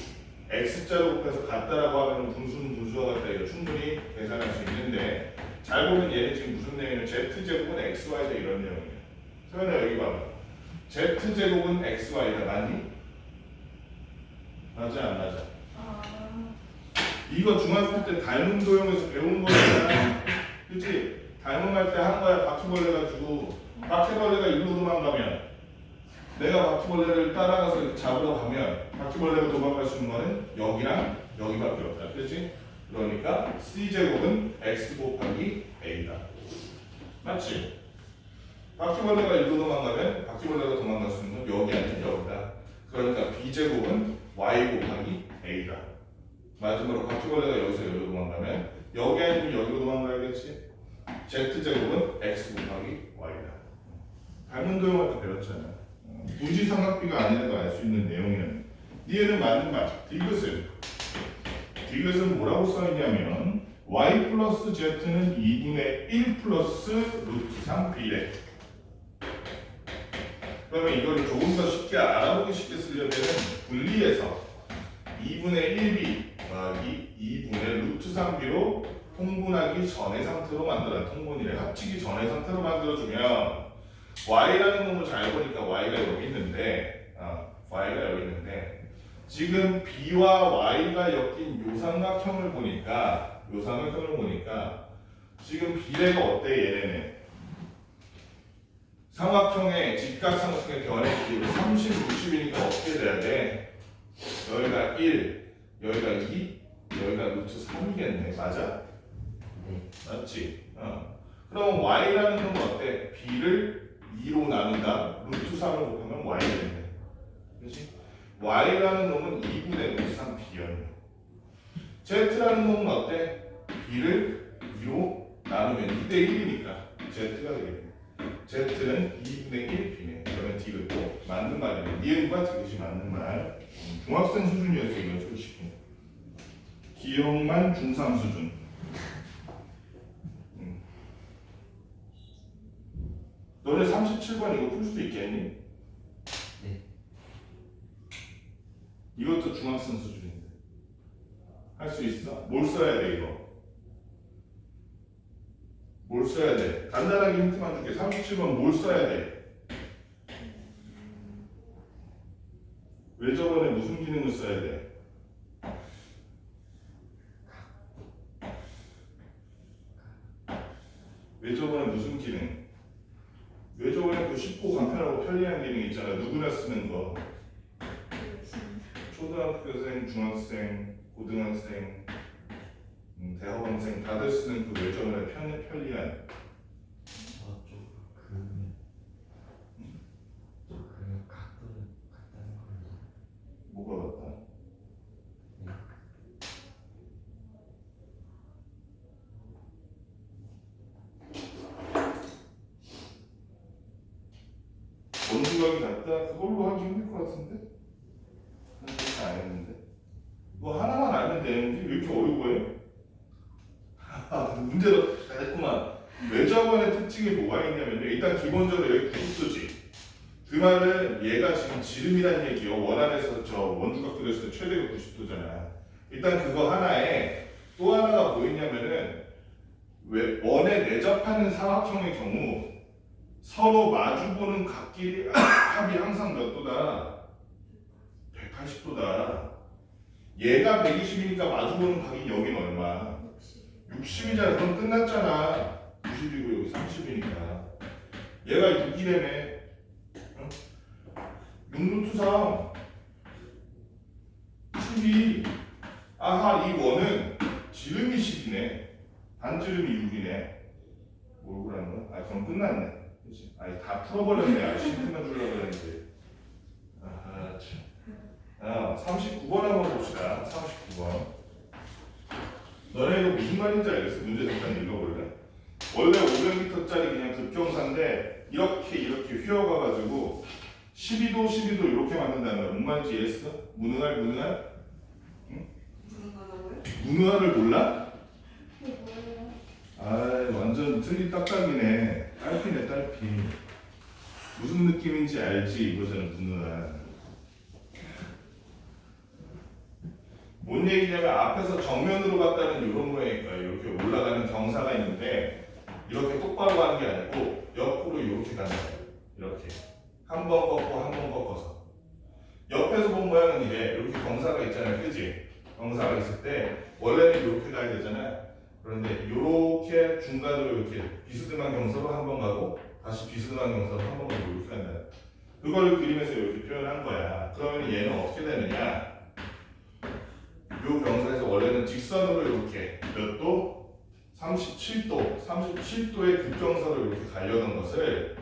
x자로 곱해서 같다라고 하면 분수는 분수와 같다 이거 충분히 계산할 수 있는데 잘 보면 얘는 지금 무슨 내용이냐면 z제곱은 xy다 이런 내용이야. 서연아 여기 봐봐. z제곱은 xy다 맞니? 맞아 안 맞아? 이거 중학교 때 닮은 도형에서 배운 거잖아. 그치? 닮음할 때 한 거야. 바퀴벌레 가지고 바퀴벌레가 일로 도망가면 내가 바퀴벌레를 따라가서 잡으러 가면 바퀴벌레가 도망갈 수 있는 거는 여기랑 여기밖에 없다. 그렇지? 그러니까 c제곱은 x 곱하기 a다. 맞지? 바퀴벌레가 일로 도망가면 바퀴벌레가 도망갈 수 있는 건 여기 아니면 여기다. 그러니까 b제곱은 y 곱하기 a다. 마지막으로 바퀴벌레가 여기서 여기로 도망가면 여기 아니면 여기로 도망가야겠지? z제곱은 x 곱하기 y다. 닮은 도형한테 배웠잖아. 분지삼각비가 아니라도 알 수 있는 내용이었는데 니은은 맞는 말. 디귿은 뭐라고 써있냐면 y 플러스 z는 2분의 1 플러스 루트 3b래. 그러면 이걸 조금 더 쉽게 알아보기 쉽게 쓰려면 분리해서 2분의 1b 더하기 2분의 루트 3b로 통분하기 전의 상태로 만들어. 통분이래. 합치기 전의 상태로 만들어주면 y라는 놈을 잘 보니까 y가 여기 있는데 y가 여기 있는데 지금 b와 y가 엮인 요 삼각형을 보니까 지금 비례가 어때 얘네는 삼각형의 직각삼각형의 변의 길이가 30, 60이니까 어떻게 돼야 돼? 여기가 1, 여기가 2, 여기가 루트 3이겠네. 맞아? 네. 맞지? 그럼 y라는 놈은 어때? b를 2로 나눈다. 루트 3을 곱하면 y가 된대. 그렇지? y라는 놈은 2분의 루트 3 b였네. z라는 놈은 어때? b를 2로 나누면 2대 1이니까 z가 되겠네. z는 2분의 1 b네. 그러면 디귿도 맞는 말이네. 니은과 디귿이 맞는 말. 중학생 수준이어서 이거 솔직히. 기억만 중3 수준. 너네 37번 이거 풀 수 있겠니? 네. 이것도 중학생 수준인데 할 수 있어? 뭘 써야 돼 이거? 뭘 써야 돼? 간단하게 힌트만 줄게. 37번 뭘 써야 돼? 왜 저번에 무슨 기능을 써야 돼? 왜 저번에 무슨 기능? 왜 저번에 그 쉽고 간편하고 편리한 기능 있잖아. 누구나 쓰는 거. 초등학교생, 중학생, 고등학생, 대학원생 다들 쓰는 그 왜 저번에 편리한. 그 각도는 같다는 거예요. 뭐가 같다? 네. 원주각이 같다? 그걸로 하기 힘들 것 같은데? 그렇게 안 했는데? 뭐 하나만 알면 되는지 왜 이렇게 어려워해? 문제로 잘했구만. 외접원의 특징이 뭐가 있냐면요. 일단 기본적으로 여기 90도지. 그 말은 얘가 지금 지름이란 얘기요. 원안에서 저 원주각 그렸을 때 최대가 90도잖아. 일단 그거 하나에 또 하나가 뭐 있냐면은 왜 원에 내접하는 삼각형의 경우 서로 마주보는 각끼리 합이 항상 몇 도다? 180도다. 얘가 120이니까 마주보는 각이 여긴 얼마? 60이잖아. 그럼 끝났잖아. 90이고 여기 30이니까. 얘가 6이라며. 6루트 3 12. 아하 이 원은 지름이 10이네. 반지름이 6이네. 모르라는 거야? 아 그럼 끝났네. 그치? 아니 다 풀어버렸네. 아 힌트만 주려고 했는데. 아하 참. 39번 한번 봅시다. 39번. 너네 이거 무슨 말인지 알겠어? 문제 잠깐 읽어볼래? 원래 500m짜리 그냥 급경사인데 이렇게 휘어가가지고 12도 이렇게 만든다는 거야. 뭔 말인지 이해했어? 무능할? 응? 무능하다고요? 무능할을 몰라? 그게 뭐예요? 아 완전 틀리 딱딱이네. 딸피네 딸피. 무슨 느낌인지 알지 이거잖아 무능할. 뭔 얘기냐면 앞에서 정면으로 갔다는 이런 모양일 거예요. 이렇게 올라가는 경사가 있는데 이렇게 똑바로 가는 게 아니고 옆으로 이렇게 가는 거예요. 이렇게 한 번 꺾고 한 번 꺾어서 옆에서 본 모양은 이래. 이렇게 경사가 있잖아요. 그지? 경사가 있을 때 원래는 이렇게 가야 되잖아요. 그런데 이렇게 중간으로 이렇게 비스듬한 경사로 한 번 가고 다시 비스듬한 경사로 한 번 가고 이렇게 간다. 그걸 그림에서 이렇게 표현한 거야. 그러면 얘는 어떻게 되느냐? 요 경사에서 원래는 직선으로 이렇게 몇 도? 37도의 급경사로 이렇게 가려던 것을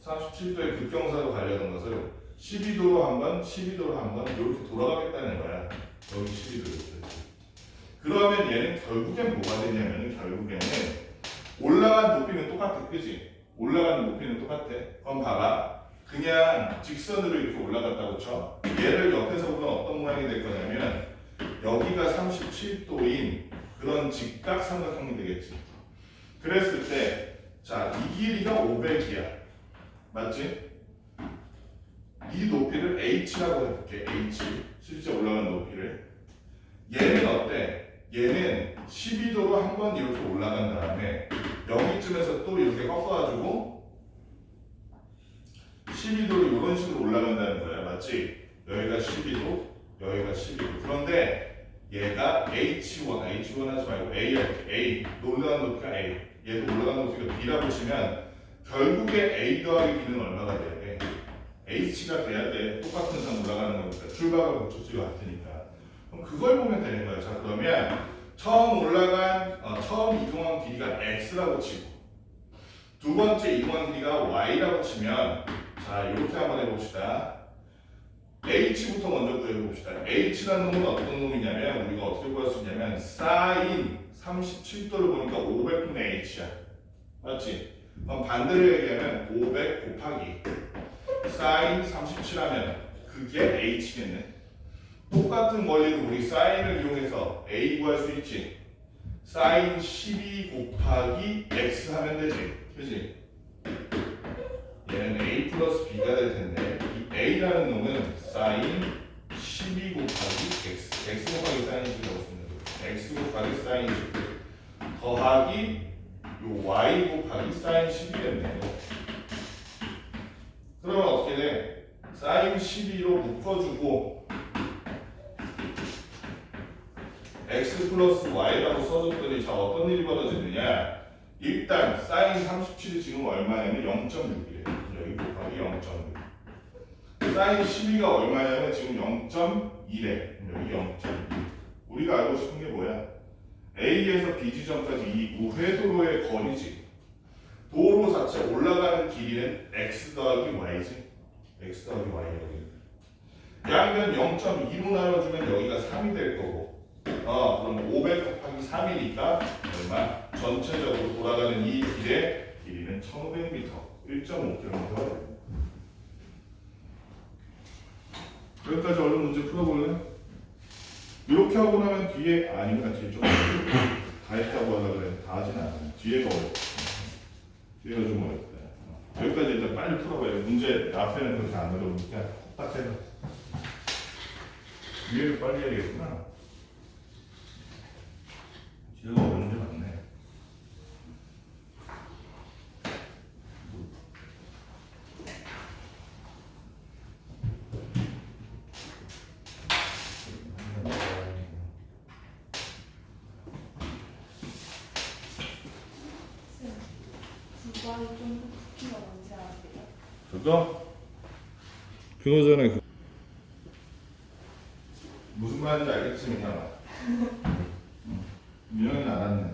37도의 급경사로 가려던 것을 12도로 한 번 이렇게 돌아가겠다는 거야. 여기 12도 이렇게. 그러면 얘는 결국엔 뭐가 되냐면 결국에는 올라간 높이는 똑같아, 그지? 올라가는 높이는 똑같아. 그럼 봐봐. 그냥 직선으로 이렇게 올라갔다고 쳐. 얘를 옆에서 보면 어떤 모양이 될 거냐면 여기가 37도인 그런 직각삼각형이 되겠지. 그랬을 때 자, 이 길이가 500이야. 맞지? 이 높이를 h라고 해볼게. h. 실제 올라간 높이를. 얘는 어때? 얘는 12도로 한 번 이렇게 올라간 다음에 여기쯤에서 또 이렇게 꺾어가지고 12도로 이런 식으로 올라간다는 거야. 맞지? 여기가 12도, 여기가 12도. 그런데 얘가 H1 하지 말고 A, 올라간 높이가 A. 얘도 올라간 높이가 B라고 치면 결국에 A 더하기 B는 얼마가 돼야 돼? H가 돼야 돼. 똑같은 산 올라가는 거니까. 출발과 목적지가 같으니까. 그럼 그걸 보면 되는 거야. 자, 그러면 처음 이동한 길이가 X라고 치고 두 번째 이동한 길이가 Y라고 치면 자, 이렇게 한번 해봅시다. H부터 먼저 구해봅시다. H라는 놈은 어떤 놈이냐면 우리가 어떻게 구할 수 있냐면 사인 37도를 보니까 500분의 H야. 맞지? 그럼 반대로 얘기하면 500 곱하기 사인 37하면 그게 H겠네. 똑같은 원리로 우리 사인을 이용해서 A 구할 수 있지. 사인 12 곱하기 X 하면 되지. 그지? 얘는 A 플러스 B가 될 텐데 이 A라는 놈은 사인 12 곱하기 X 곱하기 사인 12라고 쓰면 되고 X 곱하기 사인 12 더하기 요 Y 곱하기 사인 12 되면 되고 그러면 어떻게 돼? 사인 12로 묶어주고 X 플러스 Y라고 써줬더니 자 어떤 일이 벌어지느냐 일단 사인 37이 지금 얼마냐면 0.6이래. 여기 곱하기 0.6. 사인 12가 얼마냐면 지금 0.2래. 여기 0.2. 우리가 알고 싶은 게 뭐야? A에서 B 지점까지 이 우회도로의 거리지. 도로 자체 올라가는 길이는 X 더하기 Y지. X 더하기 Y 여기. 양변 0.2로 나눠주면 여기가 3이 될 거고. 그럼 500 곱하기 3이니까 얼마? 전체적으로 돌아가는 이 길의 길이는 1500m, 1.5km가 됩니다. 여기까지 얼른 문제 풀어볼래? 이렇게 하고 나면 뒤에 아니면 뒤에 좀 다 했다고 하려고 그래. 다 하진 않아. 뒤에가 어렵다. 뒤에가 좀 어렵다. 여기까지 일단 빨리 풀어봐요. 문제 앞에는 그렇게 안 어려우니까 딱 해봐. 뒤에를 빨리 해야겠구나. 뒤에가 어려운 게 많네. 두바이 쫀득 쿠키가 뭔지 아세요? 그거 전에 무슨 말인지 알겠지 민영아? 민영이는 알았네.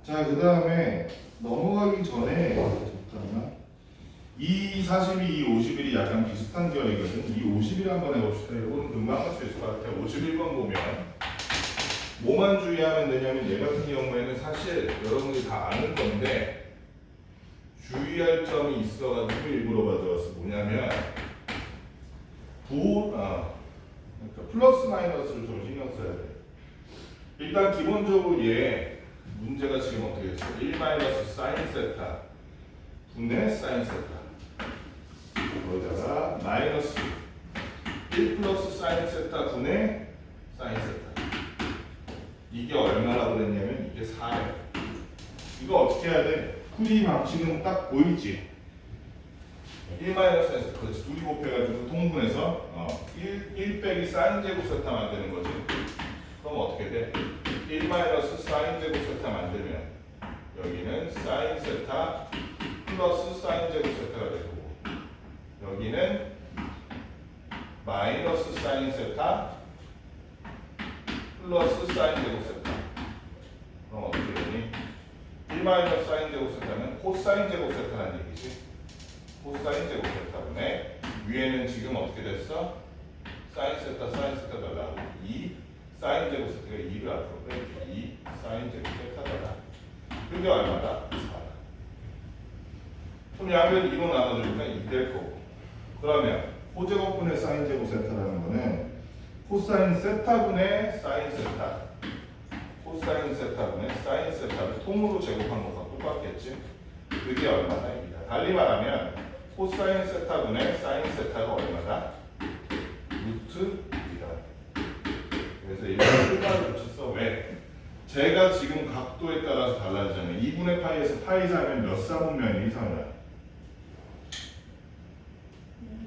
자, 그 다음에 넘어가기 전에 잠깐만. 이 42, 이 51이 약간 비슷한 결이거든. 이 51 한번 해봅시다. 이거는 금방 할 수 있을 것 같아요. 51번 보면 뭐만 주의하면 되냐면 얘 같은 경우에는 사실 여러분들이 다 아는 건데 주의할 점이 있어가지고 일부러 가져왔어. 뭐냐면 그러니까 플러스 마이너스를 좀 신경 써야 돼. 일단 기본적으로 얘 문제가 지금 어떻게 됐어? 1 마이너스 사인 세타 분의 사인 세타 거기다가 마이너스 1 플러스 사인 세타 분의 사인 세타. 이게 얼마라고 그랬냐면 이게 4야. 이거 어떻게 해야 돼? 풀이 방식은 딱 보이지? 1 마이너스 사인 세타. 그렇지. 둘이 곱해가지고 통분해서 1 빼기 사인 제곱 세타 만드는 거지. 그럼 어떻게 돼? 1 마이너스 사인 제곱 세타 만들면 여기는 사인 세타 플러스 사인 제곱 세타가 되고 여기는 마이너스 사인 세타 플러스 사인 제곱 세타. 그럼 어떻게 되니? 1 마이너스 사인 제곱 세타는 코사인 제곱 세타라는 얘기지. 코사인 제곱 세타분의 위에는 지금 어떻게 됐어? 사인 세타 달라고 2 사인 제곱 세타가 2를 앞으로 빼기 2 사인 제곱 세타다. 그게 얼마다? 4. 그럼 양변 2로 나눠주니까 2 될 거고. 그러면 코제곱분의 사인 제곱 세타라는 거는 코사인 세타분의 사인 세타, 코사인 세타분의 사인 세타를 통으로 제곱한 것과 똑같겠지? 그게 얼마다입니다. 달리 말하면 코사인 세타분의 사인 세타가 얼마다? 루트 2다. 그래서 이걸 일반으로 붙였어. 왜? 제가 지금 각도에 따라서 달라지잖아요. 2분의 파이에서 파이 사면 몇 사분면이 이상이야?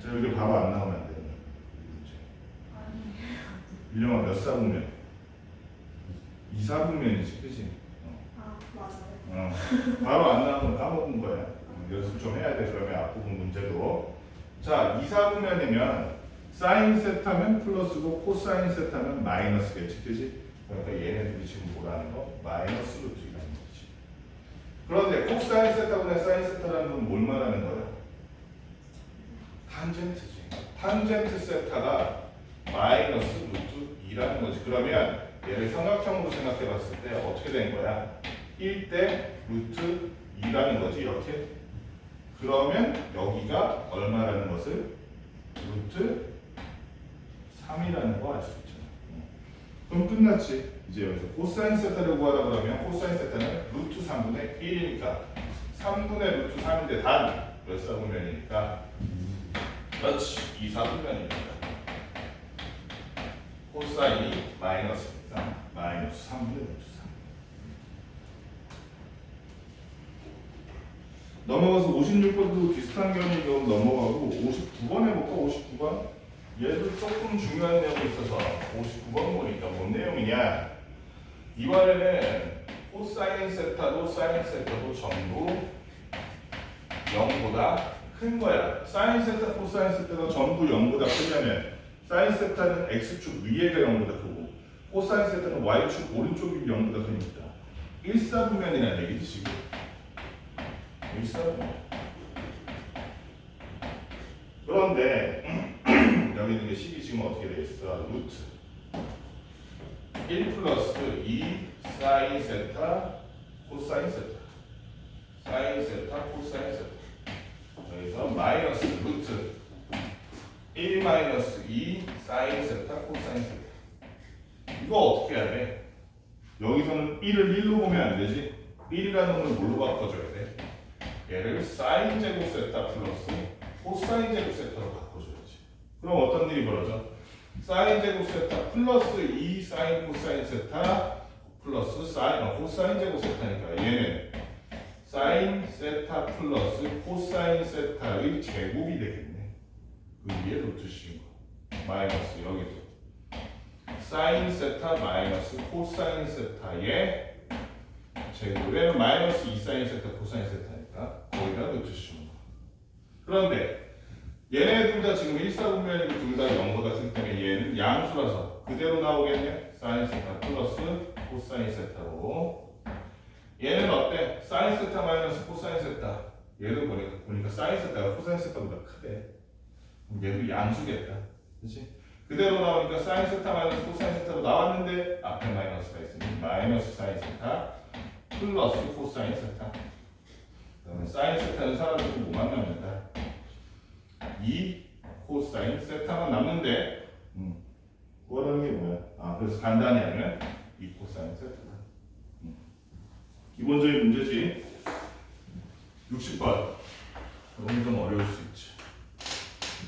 자, 여기 바로 안 나오면 안 되는 일령아 몇 사분면? 2, 4분면이지, 그치? 맞아요. 바로 안 나오면 까먹은 거야. 연습 좀 해야 돼. 그러면 앞부분 문제도. 자, 2, 4분면이면 사인 세타면 플러스고 코사인 세타면 마이너스겠지, 그치? 그러니까 얘네들이 지금 뭐라는 거? 마이너스 루트라는 거지. 그런데 코사인 세타분의 사인 세타라는 건 뭘 말하는 거야? 탄젠트지. 탄젠트 세타가 마이너스 루트 2라는 거지. 그러면 얘를 삼각형으로 생각해 봤을 때 어떻게 된 거야? 1대 루트 2라는 거지. 이렇게. 그러면 여기가 얼마라는 것을 루트 3이라는 거 알 수 있잖아. 그럼 끝났지. 이제 여기서 코사인 세타를 구하라 그러면 코사인 세타는 루트 3분의 1이니까 3분의 루트 3인데 단 몇 사분면이니까 그렇지. 2, 4분면입니다. 코사인이 마이너스입니다. 마이너스 3분의 루트 3. 넘어가서 56번도 비슷한 견이 좀 넘어가고 59번 해볼까? 59번? 얘도 조금 중요한 내용이 있어서 59번 보니까 뭔 내용이냐? 이번에는 코사인 세타도 사인 세타도 전부 0보다 큰 거야. 사인 세타, 코사인 세타가 전부 0보다 크냐면 사인 세타는 x축 위에가 0보다 크고 코사인 세타는 y축 오른쪽이 0보다 크니까 1사분면이라는 얘기지 지금. 1사분면. 그런데 여기 있는 게 식이 지금 어떻게 돼 있어? 루트 1 플러스 2 사인 세타 코사인 세타 사인 세타 코사인 세타 여기서 마이너스 루트 1 마이너스 2 사인 세타 코사인 세타. 이거 어떻게 해야 돼? 여기서는 1을 1로 보면 안 되지. 1이라는 걸 뭘로 바꿔줘야 돼? 얘를 사인 제곱 세타 플러스 코사인 제곱 세타로 바꿔줘야지. 그럼 어떤 일이 벌어져? 사인 제곱 세타 플러스 2 사인 코사인 세타 플러스 사인 코사인 제곱 세타니까 얘는 사인 세타 플러스 코사인 세타의 제곱이 되겠네. 그 위에 루트 씌운 거. 마이너스 여기도 사인 세타 마이너스 코사인 세타의 제곱. 왜냐면 마이너스 2 사인 세타 코사인 세타니까 거기다 루트 씌운 거. 그런데 얘네 둘 다 지금 1사분면이고 둘 다 0보다 크기 때문에 얘는 양수라서 그대로 나오겠네. 사인 세타 플러스 코사인 세타로 얘는 어때? 사인 세타 마이너스 코사인 세타. 얘도 보니까 사인 세타가 코사인 세타보다 크대. 그럼 얘도 양수겠다. 그치? 그대로 나오니까 사인 세타 마이너스 코사인 세타로 나왔는데 앞에 마이너스가 있으니 마이너스 사인 세타 플러스 코사인 세타. 그러면 사인 세타는 사라지고 뭐만 남는다? 2 코사인 세타만 남는데 구하라는 게 뭐야? 그래서 간단히 하면 2 코사인 세타다. 기본적인 문제지. 60번. 이건 좀 어려울 수 있지.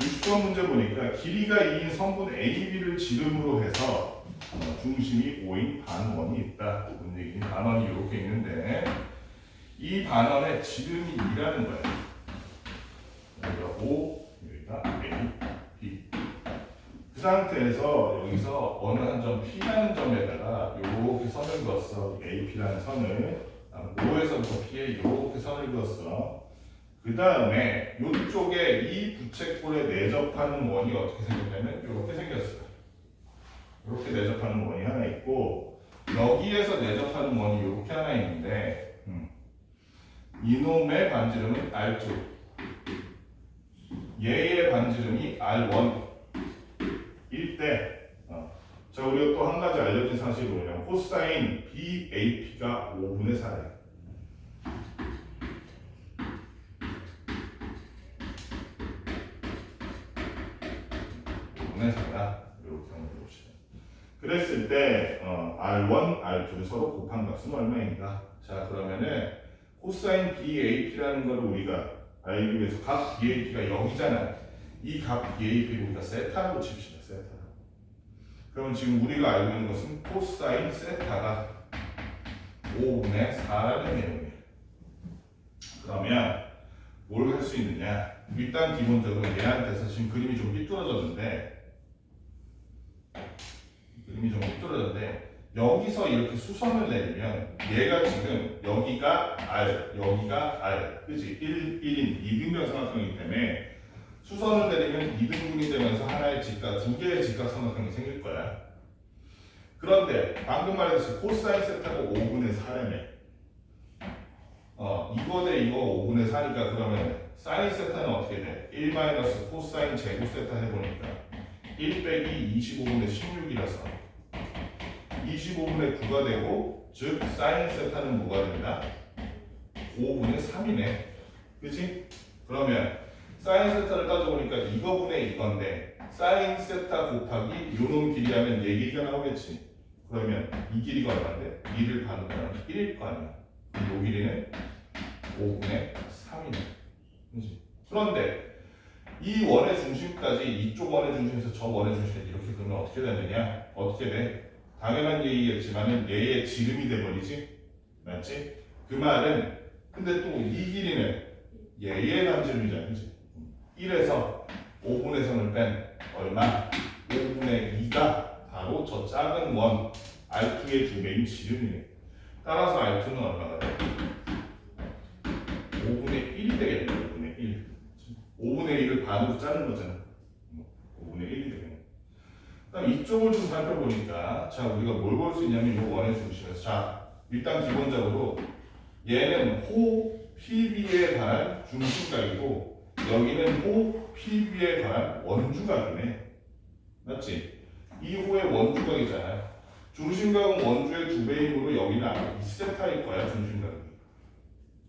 60번 문제 보니까 길이가 2인 성분 AB를 지름으로 해서 중심이 5인 반원이 있다. 문제 반원이 이렇게 있는데 이 반원의 지름이 2라는 거야. 여기가 5, 여기가 A, B. 그 상태에서 여기서 어느 한 점 P라는 점에다가 이렇게 선을 그었어. AP라는 선을 5에서부터 P에 이렇게 선을 그었어. 그 다음에 이쪽에 이 부채꼴에 내접하는 원이 어떻게 생겼냐면 이렇게 생겼어요. 이렇게 내접하는 원이 하나 있고 여기에서 내접하는 원이 이렇게 하나 있는데 이놈의 반지름은 R2, 얘의 반지름이 R1일 때 자, 우리가 또 한 가지 알려진 사실이 뭐냐면 코사인 BAP가 5분의 4래. 이렇게 한번 봅시다. 그랬을 때 R1, R2를 서로 곱한 값은 얼마인가? 자, 그러면은 코사인 BAP라는 걸 우리가 알기 위해서 값 BAP가 여기잖아. 이 값 BAP를 우리가 세타라고 칩시다. 세타. 그러면 지금 우리가 알고 있는 것은 코사인 세타가 5분의 4라는 내용이에요. 그러면 뭘 할 수 있느냐? 일단 기본적으로 얘한테서 지금 그림이 좀 삐뚤어졌는데 여기서 이렇게 수선을 내리면 얘가 지금 여기가 R, 여기가 R, 그치? 1인 2등변 삼각형이기 때문에 수선을 내리면 2등분이 되면서 하나의 직각, 두 개의 직각 삼각형이 생길 거야. 그런데 방금 말했듯이 코사인 세타가 5분의 4라며 이거 대 이거 5분의 4니까 그러면 사인 세타는 어떻게 돼? 1 마이너스 코사인 제곱 세타 해보니까 1 빼기 25분의 16이라서 25분의 9가 되고 즉 사인 세타는 뭐가 된다? 5분의 3이네. 그치? 그러면 사인 세타를 따져보니까 이거분의 이건데 사인 세타 곱하기 요놈 길이 하면 얘 길이가 나오겠지. 그러면 이 길이가 얼마인데? 2를 반으로 하면 1일 거 아니야. 요 길이는 5분의 3이네. 그치? 그런데 이 원의 중심까지 이쪽 원의 중심에서 저 원의 중심까지 이렇게 그러면 어떻게 되느냐? 어떻게 돼? 당연한 얘기겠지만은 얘의 지름이 돼버리지? 맞지? 그 말은 근데 또 이 길이는 얘의 반지름이잖아. 그치? 1에서 5분의 선을 뺀 얼마? 5분의 2가 바로 저 작은 원 R2의 2배인 지름이네. 따라서 R2는 얼마가 돼? 5분의 1이 되겠네. 5분의 1. 5분의 1을 반으로 자른 거잖아. 5분의 1이 되겠네. 그럼 이쪽을 좀 살펴보니까 자 우리가 뭘 볼 수 있냐면 이 원의 중심에서 자 일단 기본적으로 얘는 호 PB에 관한 중심각이고 여기는 호 PB에 관한 원주각이네. 맞지? 이 호의 원주각이잖아. 중심각은 원주의 2배이므로 여기는 아마 2세타일 거야. 중심각이.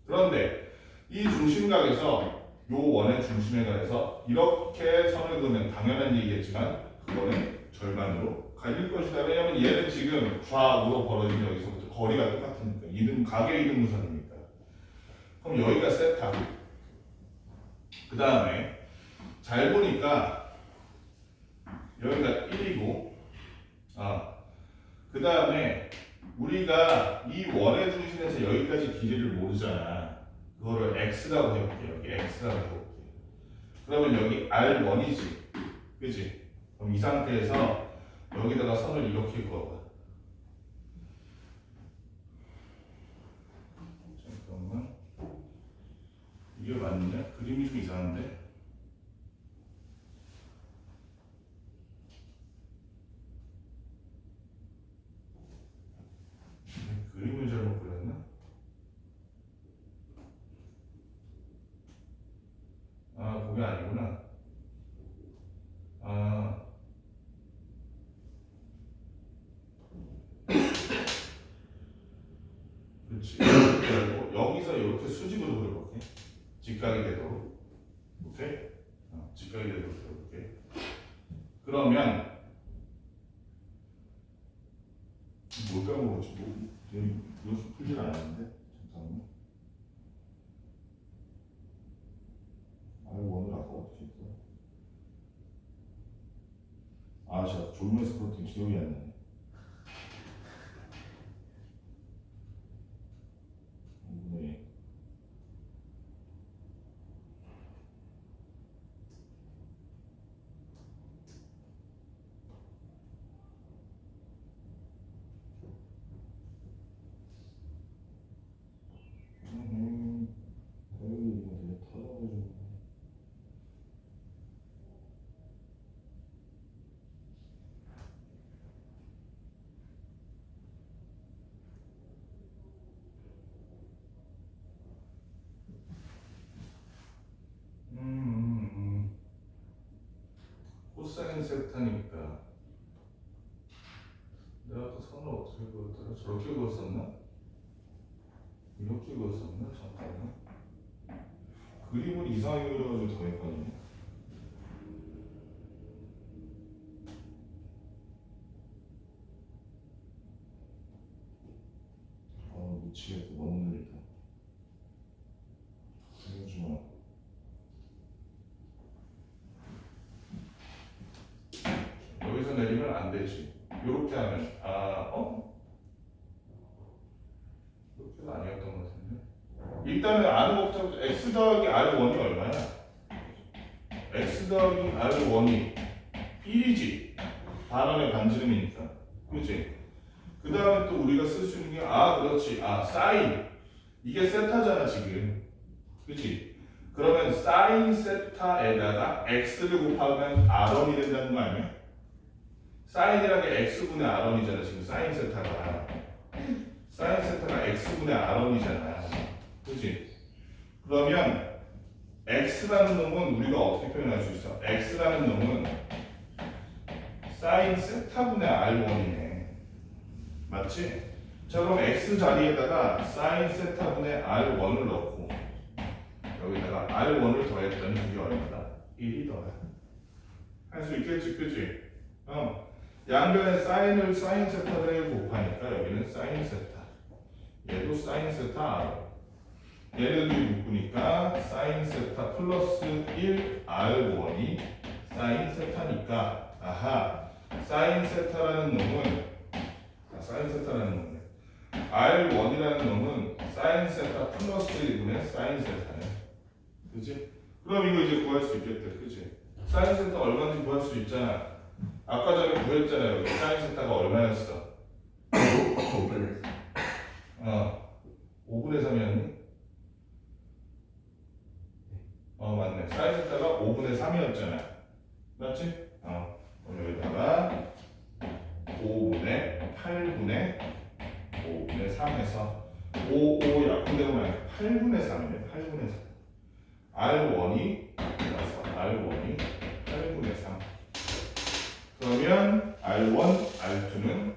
그런데 이 중심각에서 요 원의 중심에 관해서 이렇게 선을 그으면 당연한 얘기겠지만 그거는 절반으로 갈릴 것이다. 왜냐면 얘는 지금 좌우로 벌어진 여기서부터 거리가 똑같으니까 각의 이등분선이니까. 그럼 여기가 세타. 그 다음에 잘 보니까 여기가 1이고 그 다음에 우리가 이 원의 중심에서 여기까지 길이를 모르잖아. 그거를 x라고 해볼게요. 여기 x라고 해볼게요. 그러면 여기 R1이지. 그치? 그럼 이 상태에서 여기다가 선을 이렇게 그어봐. 잠깐만. 이게 맞냐? 그림이 좀 이상한데? 그림을 잘못 그렸나? 그게 아니구나. 아, 그렇지. 이렇게 하고 여기서 이렇게 수직으로 그려볼게. 직각이 되도록. 오케이? 직각이 되도록 그려볼게. 그러면 뭘 까먹었지? 이거 풀질 않았는데? 잠깐만요. 원을 아까 어떻게 했어? 진짜 졸면서 그렇더니 기억이 안 나네. 네. 이거 되게 터져가지고. 코사인 세타니까 내가 아까 선을 어떻게 그었더라? 저렇게 그었었나? 이렇게 그었었나? 잠깐만. 그림을 이상하게 그려가지고 더 헷갈리네. 미치겠다. 너무 느리다. 해주마. 여기서 내리면 안 되지. 이렇게 하면 이렇게가 아니었던 것 같은데. 일단은 R부터 X 더하기 R1이 얼마야? X 더하기 R1이 1이지. 반원의 반지름이니까. 그렇지? 그 다음에 또 우리가 쓸 수 있는 게 그렇지. 사인. 이게 세타잖아 지금. 그렇지? 그러면 사인 세타에다가 X를 곱하면 R1이 된다는 거 아니야? 사인이라는 게 X분의 R1이잖아 지금 사인 세타가. 사인 세타가 X분의 R1이잖아. 그렇지? 그러면 X라는 놈은 우리가 어떻게 표현할 수 있어? X라는 놈은 사인 세타분의 R1이네. 맞지? 자 그럼 X 자리에다가 사인 세타분의 R1을 넣고 여기다가 R1을 더했더니 이게 얼마다? 1이 더해. 할 수 있겠지, 그치? 양변에 사인을 사인 세타를 곱하니까 여기는 사인 세타. 얘도 사인 세타 R. 얘네들이 묶으니까 사인 세타 플러스 1 R1이 사인 세타니까 사인 세타라는 놈은 R1이라는 놈은 사인 세타 플러스 1분의 사인 세타네. 그치? 그럼 이거 이제 구할 수 있겠다. 그치? 사인 세타 얼마인지 구할 수 있잖아. 아까 전에 구했잖아요. 여기 사인 세타가 얼마였어? 5분의 3이었니? 맞네. 사인 세타가 5분의 3이었잖아. 맞지? 그럼 여기다가 5분의 8분의 5분의 3에서 5 약분되고 나니까 8분의 3이네. 8분의 3. R1이 8분의 3. 그러면 R1, R2는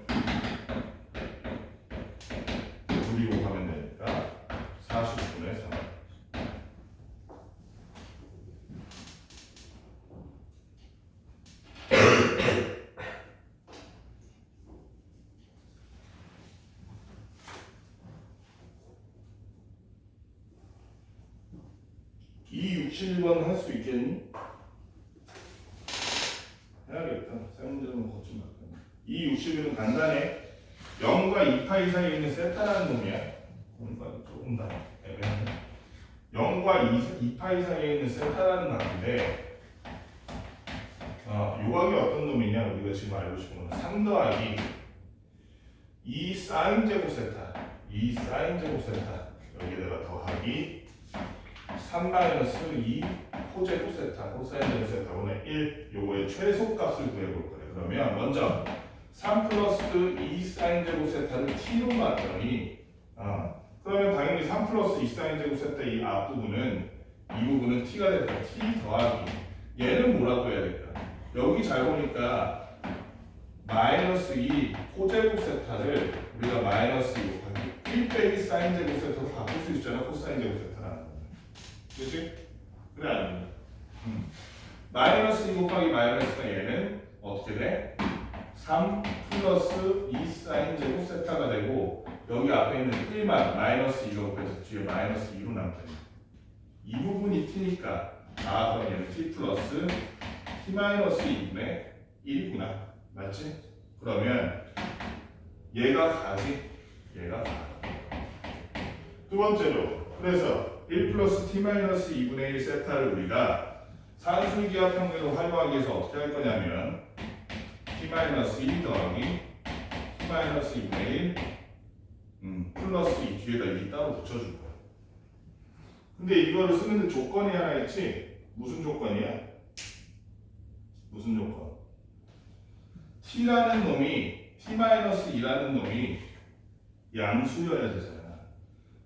둘이 곱하면 되니까 40분의 3. 이 67번 할 수 있겠니? 해야겠다. 세 문제는 거친 것 같아. 이 61은 간단해. 0과 2파이 사이에 있는 세타라는 놈이야. 그러니까 조금 더 애매하네. 0과 2파이 사이에 있는 세타라는 값인데 요 값이 어떤 놈이냐? 우리가 지금 알고 싶은 건 3 더하기 2 사인 제곱 세타. 2 사인 제곱 세타. 여기다가 더하기 3 마이너스 2 코제곱 세타, 코사인 제곱 세타분의 1 요거의 최소값을 구해볼 거예요. 그러면 먼저 3 플러스 2 사인 제곱 세타를 t로 놨더니 그러면 당연히 3 플러스 2 사인 제곱 세타 이 앞부분은 이 부분은 t가 되니까 t 더하기 얘는 뭐라고 해야 될까? 여기 잘 보니까 마이너스 2 코제곱 세타를 우리가 마이너스 2 곱하기 1 빼기 사인 제곱 세타로 바꿀 수 있잖아. 코사인 제곱 세타라는 거. 그치? 그래 아닙니다. 마이너스 2 곱하기 마이너스가 얘는 어떻게 돼? 3 플러스 2 사인 제곱 세타가 되고 여기 앞에 있는 1만 마이너스 2가 곱해서 뒤에 마이너스 2로 남잖아. 이 부분이 t니까 그럼 얘는 t 플러스 t 마이너스 2분의 1이구나. 맞지? 그러면 얘가 가지? 얘가 가. 두 번째로 그래서 1 플러스 t 마이너스 2분의 1 세타를 우리가 산술기하 평면으로 활용하기 위해서 어떻게 할 거냐면 t 마이너스 2 더하기 t 마이너스 2분의 1 플러스 2 뒤에다 2 따로 붙여줄 거야. 근데 이거를 쓰는데 조건이 하나 있지? 무슨 조건이야? 무슨 조건? t라는 놈이 t-2라는 놈이 양수여야 되잖아.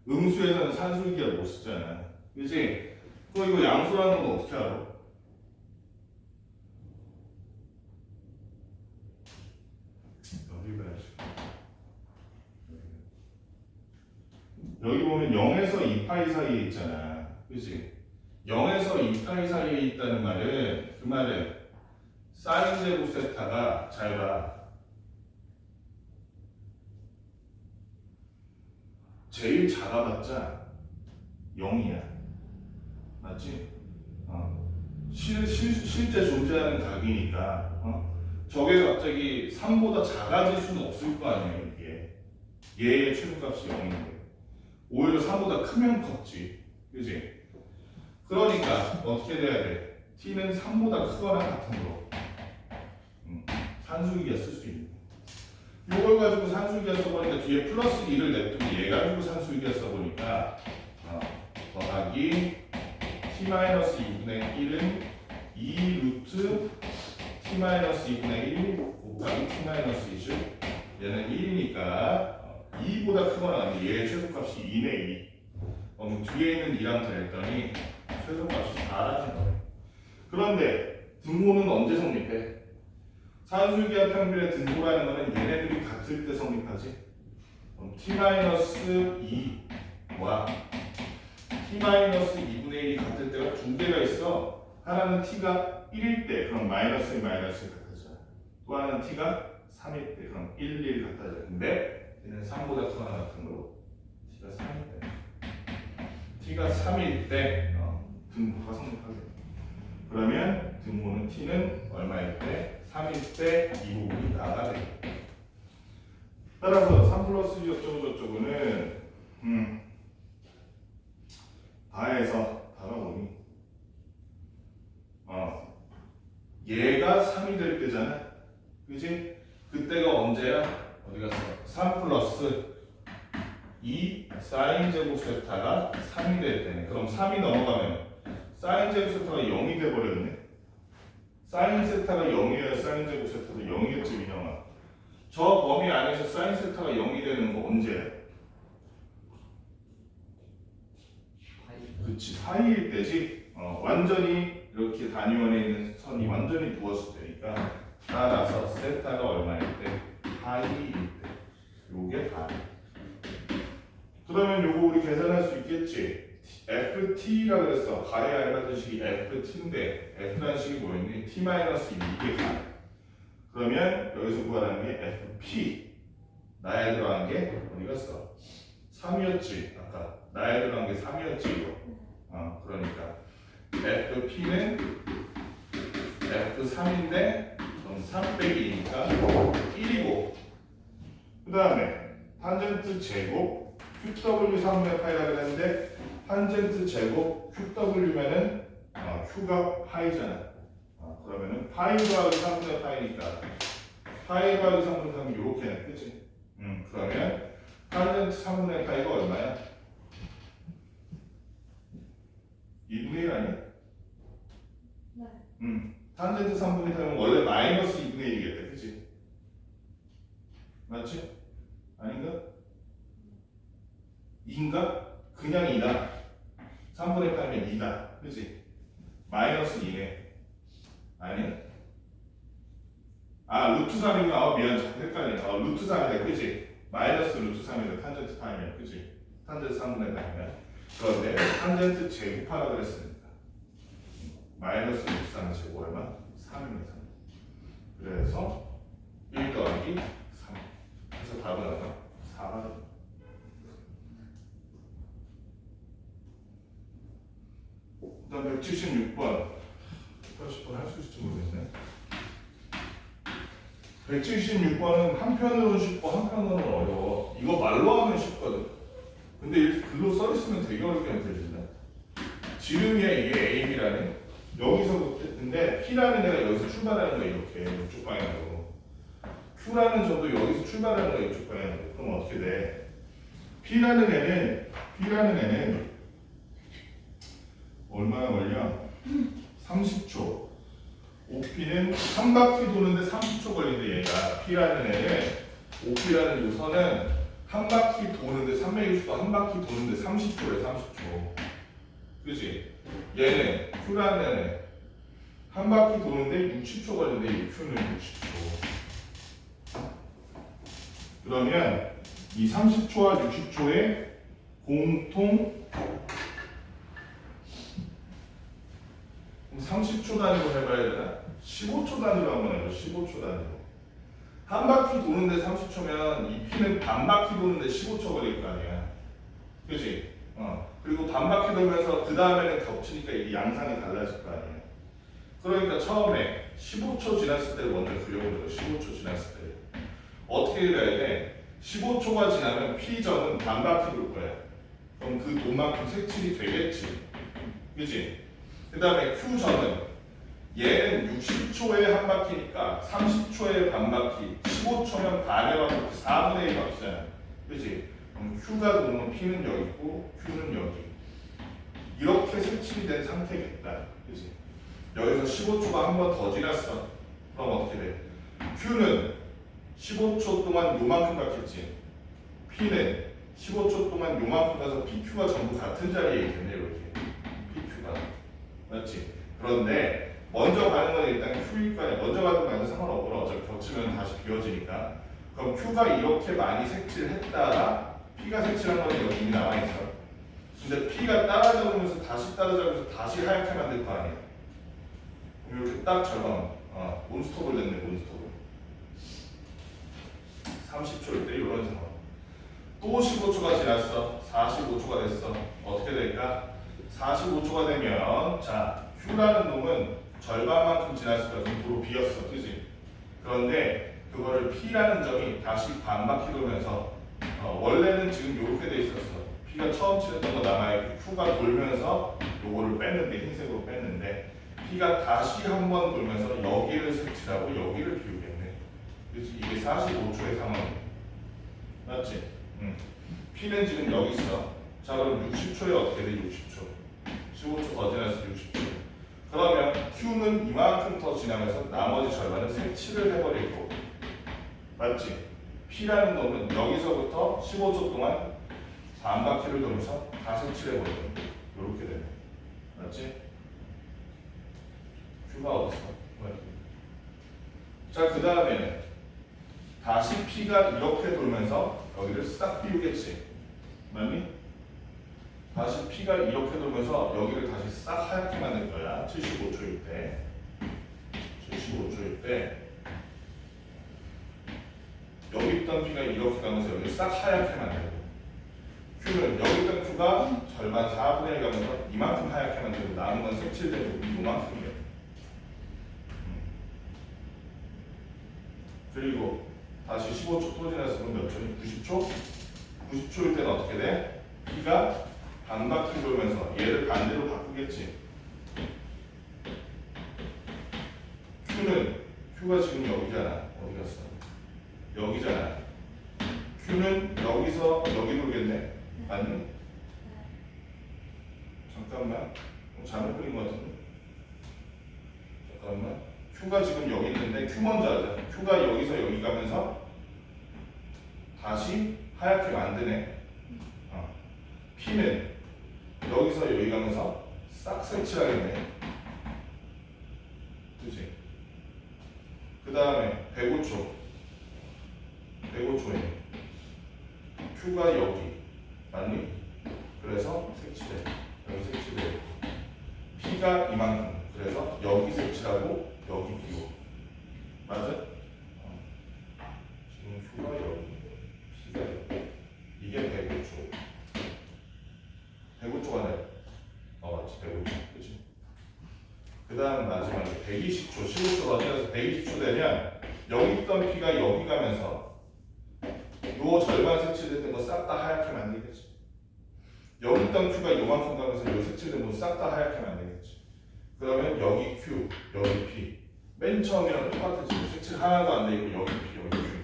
음수에서는 산술기하 못 쓰잖아. 그치? 그럼 이거 양수라는 건 어떻게 알아? 여기 봐야지. 여기 보면 0에서 2파이 사이에 있잖아. 그치? 0에서 2파이 사이에 있다는 말은 그 말은 사인 제곱 세타가 잘 봐. 제일 작아봤자 0이야. 맞지? 실제 존재하는 각이니까 저게 갑자기 3보다 작아질 수는 없을 거 아니에요. 이게 얘의 최소값이 0인데 오히려 3보다 크면 컸지. 그지? 그러니까 어떻게 돼야 돼? t는 3보다 크거나 같은 거 산술기하 쓸 수 있는 거. 이걸 가지고 산술기하 써보니까 뒤에 플러스 2를 냅두고 얘 가지고 산술기하 써보니까 더하기 t-2분의 1은 2 루트 t-2분의 1 곱하기 t-2죠. 얘는 1이니까 2보다 크거나 아니 얘의 최소값이 2네 2. 뒤에 있는 2랑 더했더니 최소값이 4라는 거예요. 그런데 등호는 언제 성립해? 산술기하 평면의 등호라는 거는 얘네들이 같을 때 성립하지. t-2와 t-2분의 1이 같을 때가 두 개가 있어. 하나는 t가 1일 때 그럼 마이너스 같아져. 또 하나는 t가 3일 때 그럼 1 같아져. 근데 얘는 3보다 크거나 같은 거로 t가 3일 때 t가 3일 때 등호가 성립하게 돼. 그러면 등호는 t는 얼마일 때? 3일 때 이 부분이 나가 되겠다. 따라서 3 플러스 2 어쩌고저쩌고는 다해서 다가 보니 얘가 3이 될 때잖아. 그지? 그때가 언제야? 어디 갔어? 3 플러스 2 사인 제곱 세타가 3이 될 때네. 그럼 3이 넘어가면 사인 제곱 세타가 0이 돼버렸네. 사인 세타가 0이어야 사인 제곱 세타도 0이겠지 민영아. 저 범위 안에서 사인 세타가 0이 되는 거 언제야? 그치, 파이일 때지. 완전히 이렇게 단위원에 있는 선이 완전히 부었을 때니까 따라서 세타가 얼마일 때? 파이일 때. 요게 파이. 그러면 요거 우리 계산할 수 있겠지. ft가 그랬어. 가에 알맞은 식이 ft인데 f라는 식이 뭐였니? t-2 이게 가. 그러면 여기서 구하라는 게 fp. 나에 들어간 게 어디 갔어? 3이었지 아까. 나에 들어간 게 3이었지 이거. 그러니까 fp는 f3인데 그럼 3 빼기 2니까 1이고 그 다음에 탄젠트 제곱 qw 3분의 파이라 그랬는데 탄젠트 제곱 qw면은 q가 파이잖아. 그러면은 파이 더하기 3분의 파이니까 파이 더하기 3분의 파이는 요렇게네. 그치? 그러면 탄젠트 3분의 파이가 얼마야? 2분의 1 아니야? 네. 탄젠트 3분의 파이는 원래 마이너스 2분의 1이겠다. 그치? 맞지? 아닌가? 2인가? 그냥 2다. 3분의 8이면 2다. 그지? 마이너스 2네. 아니야? 아 루트 3이구나. 미안 헷갈리네. 루트 3이네. 그지? 마이너스 루트 3이네. 탄젠트 파이면 그지? 탄젠트 3분의 1이면 그런데 탄젠트 제곱하라 그랬으니까 마이너스 루트 3의 제곱 얼마? 3입니다. 그래서 1 더하기 3. 그래서 답은 얼마? 4가. 그 다음 176번 80번 할 수 있을지 모르겠네. 176번은 한편으로는 쉽고 한편으로는 어려워. 이거 말로 하면 쉽거든. 근데 이렇게 글로 써있으면 되게 어렵게 느껴진다. 지름이야 이게 AB라는 여기서부터 근데 P라는 애가 여기서 출발하는 거야 이렇게 이쪽 방향으로. Q라는 점도 여기서 출발하는 거야 이쪽 방향으로. 그럼 어떻게 돼? P라는 애는 얼마나 걸려? 30초. OP는 한 바퀴 도는데 30초 걸린대 얘가. P라는 애는 OP라는 요선은 한 바퀴 도는데 360도 한 바퀴 도는데 30초래 30초. 그치? 얘는 Q라는 애는 한 바퀴 도는데 60초 걸린대. Q는 60초. 그러면 이 30초와 60초의 공통 30초 단위로 해봐야 되나? 15초 단위로 한번 해봐. 15초 단위로. 한 바퀴 도는데 30초면 이 P는 반 바퀴 도는데 15초 걸릴 거 아니야. 그치? 그리고 반 바퀴 돌면서 그 다음에는 겹치니까 이 양상이 달라질 거 아니야. 그러니까 처음에 15초 지났을 때 먼저 그려보자. 15초 지났을 때. 어떻게 그려야 돼? 15초가 지나면 P점은 반 바퀴 돌 거야. 그럼 그 도만큼 색칠이 되겠지. 그치? 그 다음에 Q점은 얘는 60초에 한 바퀴니까 30초에 반 바퀴, 15초면 반의 바퀴, 4분의 1 바퀴잖아. 그치? 그럼 Q가 도는 P는 여기 있고 Q는 여기. 이렇게 색칠이 된 상태겠다. 그치? 여기서 15초가 한 번 더 지났어. 그럼 어떻게 돼? Q는 15초 동안 요만큼 갔겠지. P는 15초 동안 요만큼 가서 PQ가 전부 같은 자리에 있겠네. 이렇게 PQ가 맞지? 그런데 먼저 가는 건 일단 Q일 거 아니야. 먼저 가든 말든 상관없고 어차피 겹치면 다시 비워지니까. 그럼 Q가 이렇게 많이 색칠했다가 P가 색칠한 거는 여기 이미 나와 있어. 근데 P가 따라잡으면서 다시 하얗게 만들 거 아니야. 그럼 이렇게 딱 절반 몬스톱을 냈네. 몬스톱을 30초일 때 이런 상황. 또 15초가 지났어. 45초가 됐어. 어떻게 될까? 45초가 되면 자 Q라는 놈은 절반만큼 지났을 거야. 그럼 도로 비었어. 그지? 그런데 그거를 P라는 점이 다시 반 바퀴 돌면서 원래는 지금 이렇게 돼 있었어. P가 처음 칠했던 거 남아있고 Q가 돌면서 요거를 뺐는데 흰색으로 뺐는데 P가 다시 한 번 돌면서 여기를 색칠하고 여기를 비우겠네. 그렇지? 이게 45초의 상황이야. 맞지? P는 지금 여기 있어. 자 그럼 60초에 어떻게 돼? 60초. 15초 더 지나서 60초. 그러면 Q는 이만큼 더 지나면서 나머지 절반은 색칠을 해버리고 맞지? P라는 놈은 여기서부터 15초 동안 반 바퀴를 돌면서 다 색칠해버리고 이렇게 되네. 맞지? Q가 어딨어? 자 그 다음에는 다시 P가 이렇게 돌면서 여기를 싹 비우겠지. 맞니? 다시 P가 이렇게 돌면서 여기를 다시 싹 하얗게 만들 거야. 75초일 때. 75초일 때 여기 있던 P가 이렇게 가면서 여기를 싹 하얗게 만들고 Q는 여기 있던 Q가 절반 4분의 1 가면서 이만큼 하얗게 만들고 남은 건 색칠되고 이만큼이에요. 그리고 다시 15초 또 지났으면 몇 초니? 90초? 90초일 때는 어떻게 돼? P가 반 바퀴 돌면서 얘를 반대로 바꾸겠지. Q가 지금 여기잖아. 어디 갔어? 여기잖아. Q는 여기서 여기 돌겠네. 맞니? 잠깐만. 잘못 그린 것 같은데. 잠깐만. Q가 지금 여기 있는데 Q 먼저 하자. Q가 여기서 여기 가면서 다시 하얗게 만드네. P는 여기서 여기 가면서 싹 싹 색칠하겠네. 그치? 그 다음에 105초. 105초에 Q가 여기. 맞니? 그래서 색칠해. 여기 색칠해. P가 이만큼. 그래서 여기 색칠하고 여기 P고. 맞아? 지금 Q가 여기. P가 여기. 이게 105초. 105초가 돼. 맞지? 105초. 그치? 그 다음 마지막에 120초. 15초 어디서 120초 되면 여기 있던 P가 여기 가면서 요 절반 색칠됐던 거 싹 다 하얗게 만들겠지. 여기 있던 Q가 요만큼 가면서 요 색칠된 거 싹 다 하얗게 만들겠지. 그러면 여기 Q, 여기 P. 맨 처음이랑 똑같지. 색칠 하나도 안 돼 있고 여기 P, 여기 Q.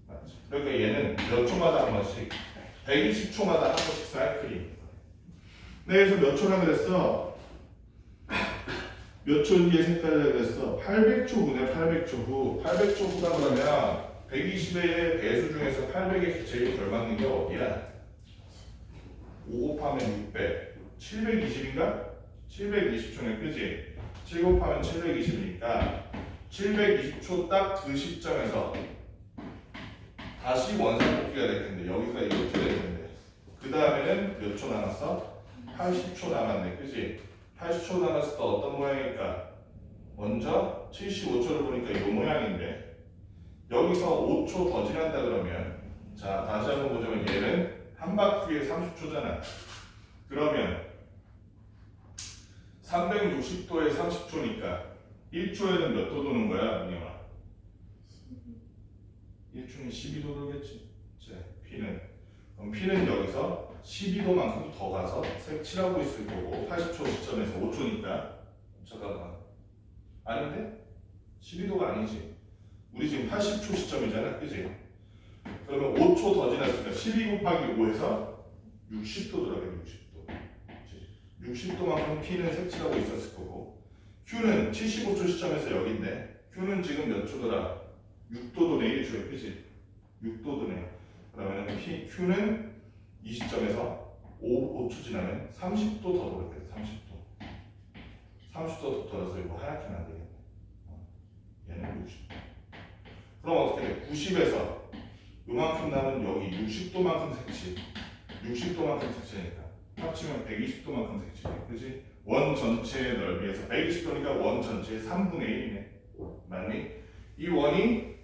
맞지? 그러니까 얘는 몇 초마다 한 번씩 120초마다 한 번씩 사이클이. 그래서 몇 초라 그랬어? 몇 초 뒤에 색깔이라 그랬어? 800초 후네. 800초 후. 800초 후다 그러면 120의 배수 중에서 800에 제일 걸맞는 게 어디야? 5 곱하면 600. 720인가? 720초네. 그지? 7 곱하면 720이니까 720초 딱 그 시점에서 다시 원상복귀가 될 텐데 여기가 이렇게 될 텐데 그 다음에는 몇 초 남았어? 80초 남았네. 그지? 80초 남았을 때 어떤 모양일까? 먼저 75초를 보니까 이 모양인데 여기서 5초 더 지난다 그러면 자 다시 한번 보자면 얘는 한 바퀴에 30초잖아. 그러면 360도에 30초니까 1초에는 몇 도 도는 거야? 민영아? 1초는 12도 돌겠지. 자, 그럼 P는 여기서 12도만큼 더 가서 색칠하고 있을 거고 80초 시점에서 5초니까 잠깐만 아닌데? 12도가 아니지. 우리 지금 80초 시점이잖아. 그지? 그러면 5초 더 지났으니까 12 곱하기 5에서 60도 들어가요. 60도. 60도만큼 P는 색칠하고 있었을 거고 Q는 75초 시점에서 여기인데 Q는 지금 몇 초더라? 6도 도네. 1초에. 그지? 6도 도네. 그러면 Q는 이 시점에서 5초 지나면 30도 더 돌게. 30도. 30도 더 돌아서 이거 하얗게 만들겠네. 얘는 60도. 그럼 어떻게 돼? 90에서 요만큼 남은 여기 60도만큼 색칠. 60도만큼 색칠이니까 합치면 120도만큼 색칠해. 그지? 원 전체의 넓이에서 120도니까 원 전체의 3분의 1이네. 맞니? 이 원이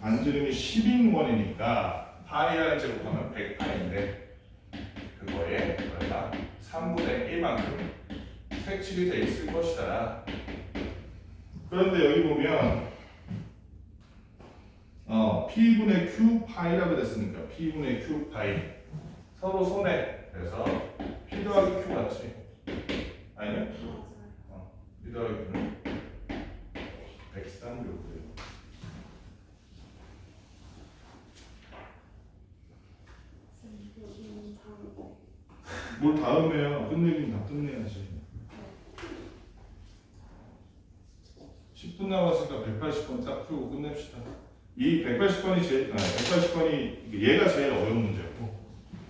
반지름이 10인 원이니까 파이라는 제곱하면 100파인데 그거에 얼마? 3분의 1만큼 색칠이 돼 있을 것이다. 그런데 여기 보면 P분의 Q 파이라고 됐으니까 P분의 Q 파이 서로 손해. 그래서 P 더하기 Q 같지? 아니면? P 더하기 Q는 136. 뭘 다음에요? 끝내긴 다 끝내야지. 10분 남았으니까 180번 딱 풀고 끝냅시다. 이 180번이 제일 180번이 얘가 제일 어려운 문제고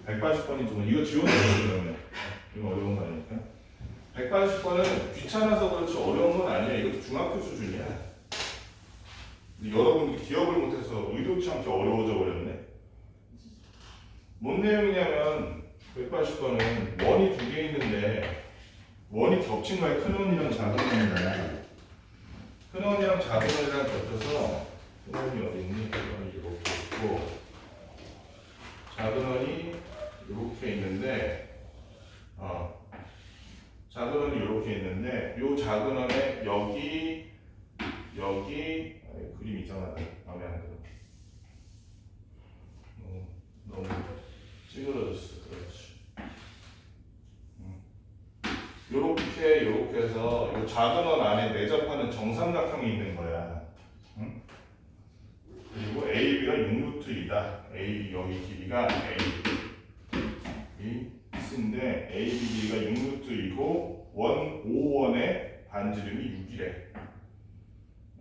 180번이 좀 이거 지워내면 이거 어려운 거 아니니까 180번은 귀찮아서 그렇지 어려운 건 아니야. 이것도 중학교 수준이야. 여러분들이 기억을 못해서 의도치 않게 어려워져 버렸네. 뭔 내용이냐면 180번은 원이 두 개 있는데 원이 겹친 거야. 큰 원이랑 작은 원이랑 큰 원이랑 작은 원이랑 겹쳐서 큰 원이 어디 있니? 큰 원이 이렇게 있고 작은 원이 이렇게 있는데 작은 원이 이렇게 있는데 요 작은 원에 여기 그림 이상하다. 마음에 안 들어. 너무 찌그러졌어. 그렇지. 요렇게 해서 요 작은 원 안에 내접하는 정삼각형이 있는 거야. 응? 그리고 AB가 6루트2다. AB 여기 길이가 AB C인데 AB 길이가 6루트2고 원 5원의 반지름이 6이래.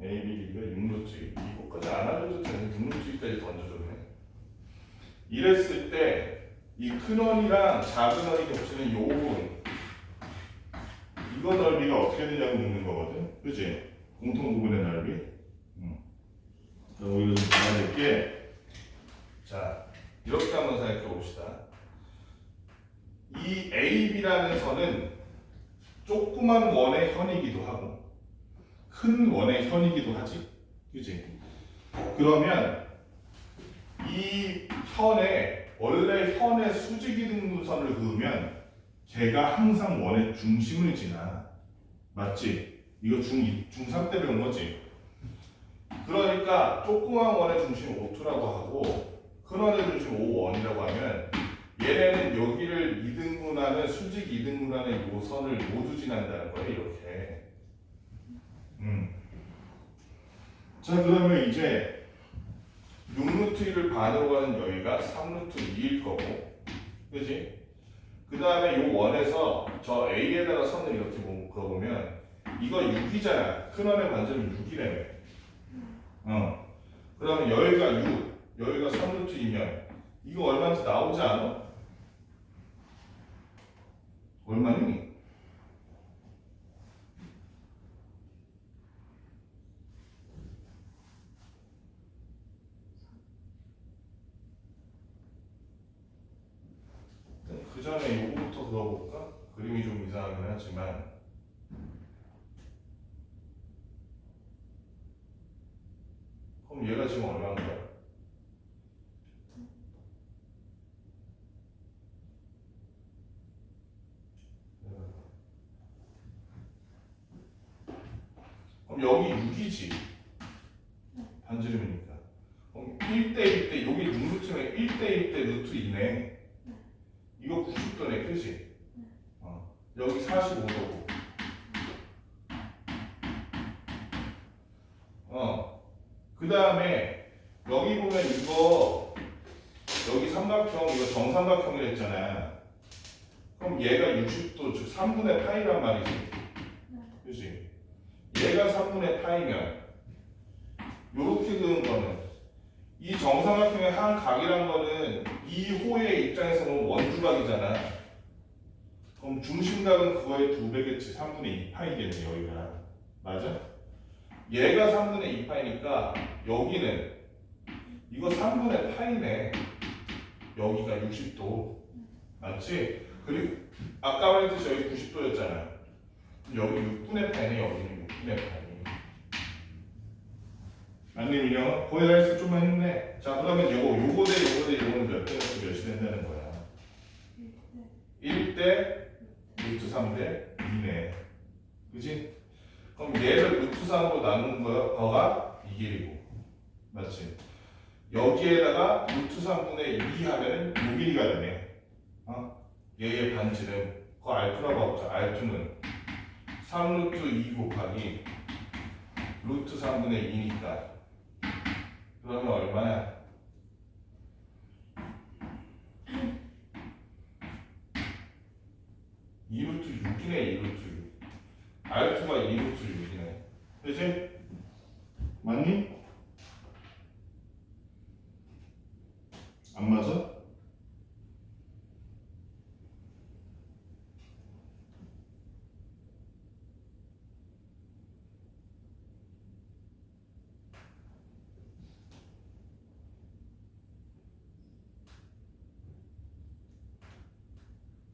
AB 길이가 6루트2. 이거까지 안 알려도 되는 6루트2까지 던져줬네. 이랬을 때 이 큰 원이랑 작은 원이 겹치는 요 부분 이거 넓이가 어떻게 되냐고 묻는 거거든. 그치? 공통 부분의 넓이. 그럼 우리가 좀 봐야 될 게, 자, 이렇게 한번 생각해 봅시다. 이 AB라는 선은 조그만 원의 현이기도 하고, 큰 원의 현이기도 하지. 그치? 그러면 이 현에, 원래 현의 수직이등분선을 그으면 걔가 항상 원의 중심을 지나. 맞지? 이거 중3 때 배운 거지? 그러니까 조그만 원의 중심 O2라고 하고 큰 원의 중심 O1이라고 하면 얘네는 여기를 이등분하는 수직 이등분하는 요 선을 모두 지난다는 거예요. 이렇게. 자, 그러면 이제 6루트 1을 반으로 가는 여기가 3루트 2일 거고, 그지? 그 다음에 요 원에서 저 A에다가 선을 이렇게 그어보면 이거 6이잖아. 큰 원의 반지름 6이라며. 그러면 여기가 6, 여기가 3루트이면 이거 얼마인지 나오지 않아? 얼마니? 그 전에 요거부터 그어볼까? 그림이 좀 이상하긴 하지만 그럼 얘가 지금 얼마인가요? 그럼 여기 6이지. 반지름이니까. 그럼 1대 1대 여기 6루트면 1대 1대 루트 있네. 이거 90도네, 그지? 여기 45도고. 그 다음에 여기 보면 이거 여기 삼각형 이거 정삼각형이라 했잖아. 그럼 얘가 60도 즉 3분의 파이란 말이지. 그지? 얘가 3분의 파이면 요렇게 그은 거는 이 정삼각형의 한 각이란 거는 이 호의 입장에서 보면 원주각이잖아. 그럼 중심각은 그거의 2배겠지. 3분의 2파이겠네 여기가. 맞아? 얘가 3분의 2파이니까 여기는 이거 3분의 파이네. 여기가 60도. 맞지? 그리고 아까 말했듯이 여기 90도였잖아. 여기 6분의 파이네. 여기는 6분의 파이. 맞니 민영아? 거의 다 했어. 좀만 힘내. 자, 그러면 요거 대 요거는 몇 대에서 몇이 된다는 거야? 1대 루트 3대 2네. 그지? 그럼 얘를 루트 3으로 나눈 거가 이 길이고. 맞지? 여기에다가 루트 3분의 2 하면은 요 길이가 되네. 얘의 반지름. 그거 R2라고 하자. R2는 3루트 2 곱하기 루트 3분의 2니까. 그러면 얼마야? 이 루트 6이네. 2루트 6. R2가 2루트 6이네. 그치? 맞니? 안 맞아?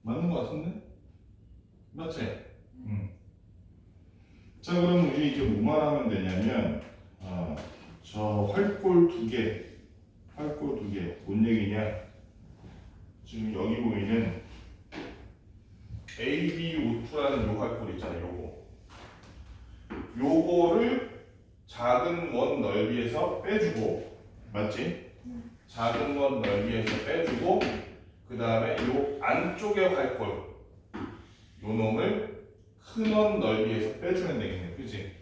맞는 거 같은데? 맞지? 자, 그럼 우리 이제 뭐만 하면 되냐면 저 활골 두 개, 뭔 얘기냐? 지금 여기 보이는 ABO2라는 요 활골 있잖아요. 요거를 작은 원 넓이에서 빼주고, 맞지? 작은 원 넓이에서 빼주고, 그 다음에 요 안쪽의 활골, 요 놈을 큰 원 넓이에서 빼주면 되겠네, 그치?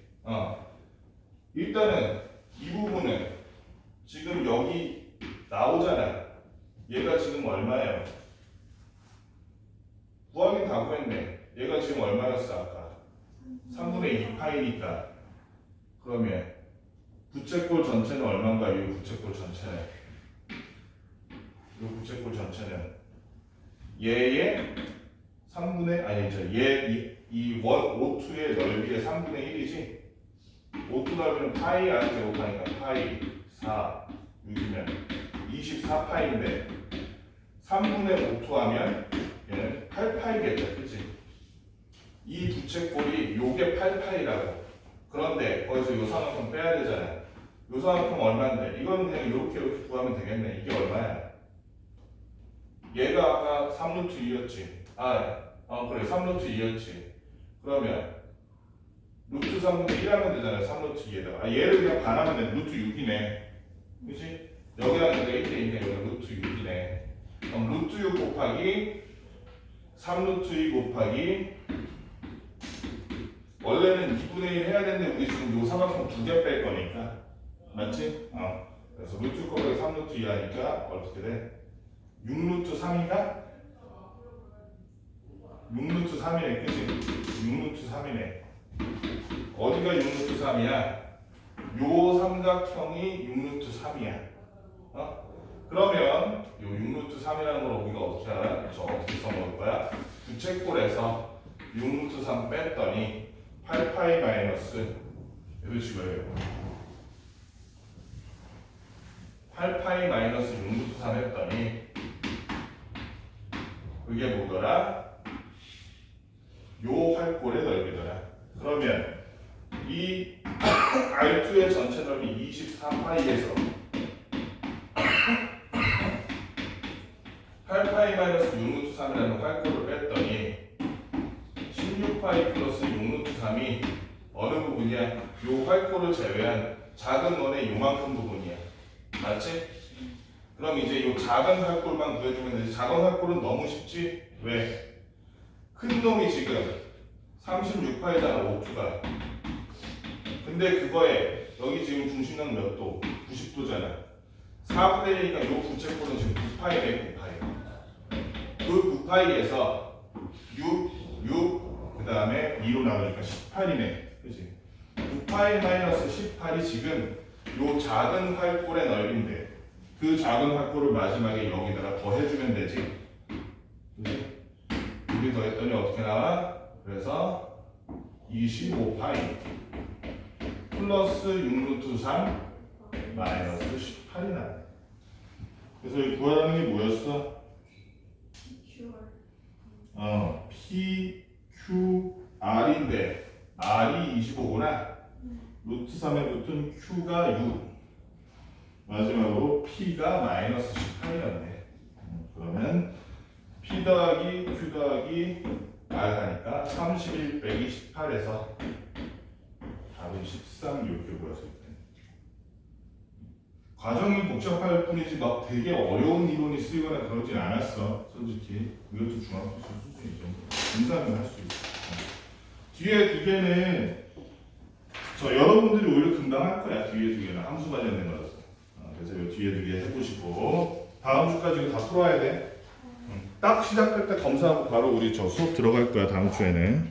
일단은 이 부분은 지금 여기 나오잖아. 얘가 지금 얼마예요? 구하긴 다 구했네. 얘가 지금 얼마였어 아까? 3분의 2파이니까. 그러면 부채꼴 전체는 얼마인가요? 이 부채꼴 전체는. 이 부채꼴 전체는 얘의 3분의 아니 얘이 O2의 넓이의 3분의 1이지. O2 넓이는 파이 r 제곱하니까 파이 4 6이면 24파이인데 3분의 5 하면 얘는 8파이겠죠, 그치? 이 부채꼴이 요게 8파이라고. 그런데 거기서 요상한큼 빼야 되잖아. 요상한큼 얼마인데? 이거는 그냥 이렇게 구하면 되겠네. 이게 얼마야? 얘가 아까 3루트 2였지. 그래 3루트 2였지. 그러면 루트 3분의 1 하면 되잖아요. 3루트 2에다가. 얘를 그냥 반하면 돼. 루트 6이네. 그치? 여기랑 여기가 1대 있네. 여기가 루트 6이네. 그럼 루트 6 곱하기 3루트 2 곱하기 원래는 2분의 1 해야 되는데 우리 지금 요 삼각형 2개 뺄 거니까 맞지? 그래서 루트 곱하기 3루트 2 하니까 어떻게 돼? 6루트 3인가? 6루트 3이네, 그치? 6루트 3이네. 어디가 6루트 3이야? 요 삼각형이 6루트 3이야. 그러면 요 6루트 3이라는 걸 우리가 어떻게 알아? 저 어떻게 써먹을 거야? 부채꼴에서 6루트 3 뺐더니 8파이 마이너스 이런 식으로 8파이 마이너스 6루트 3 했더니 그게 뭐더라? 요 활골의 넓이더라. 그러면 이 R2의 전체 넓이 24파이에서 8파이 마이너스 6루트 3이라는 활골을 뺐더니 16파이 플러스 6루트 3이 어느 부분이야? 요 활골을 제외한 작은 원의 요만큼 부분이야. 맞지? 그럼 이제 요 작은 활골만 구해주면 되지. 작은 활골은 너무 쉽지? 왜? 큰 놈이 지금 36파이잖아, O2가. 근데 그거에 여기 지금 중심은 몇 도? 90도잖아. 4분의 1이니까 요 부채꼴은 지금 9파이네, 9파이. 그 9파이에서 6, 그 다음에 2로 나누니까 18이네. 그치? 9파이 마이너스 18이 지금 요 작은 활골의 넓이인데 그 작은 활골을 마지막에 여기다가 더해주면 되지. 그치? 여기 더했더니 어떻게 나와? 그래서 25파이 플러스 6루트 3 마이너스 18이 나네. 그래서 이 구하라는 게 뭐였어? PQR인데 R이 25구나. 루트 3의 루트는 Q가 6. 마지막으로 P가 마이너스 18이었네. 그러면 P 더하기 Q 더하기 R 하니까 31 빼기 18에서 답은 13 이렇게 구할 수 있대. 과정이 복잡할 뿐이지 막 되게 어려운 이론이 쓰이거나 그러진 않았어. 솔직히 이것도 중학교 수준이죠. 인사는 할 수 있어. 뒤에 두 개는 여러분들이 오히려 금방 할 거야. 뒤에 두 개는 함수 관련된 거라서. 그래서 이 뒤에 두 개 해보시고 다음 주까지 이거 다 풀어야 돼. 딱 시작할 때 검사하고 바로 우리 저 수업 들어갈 거야. 다음 주에는.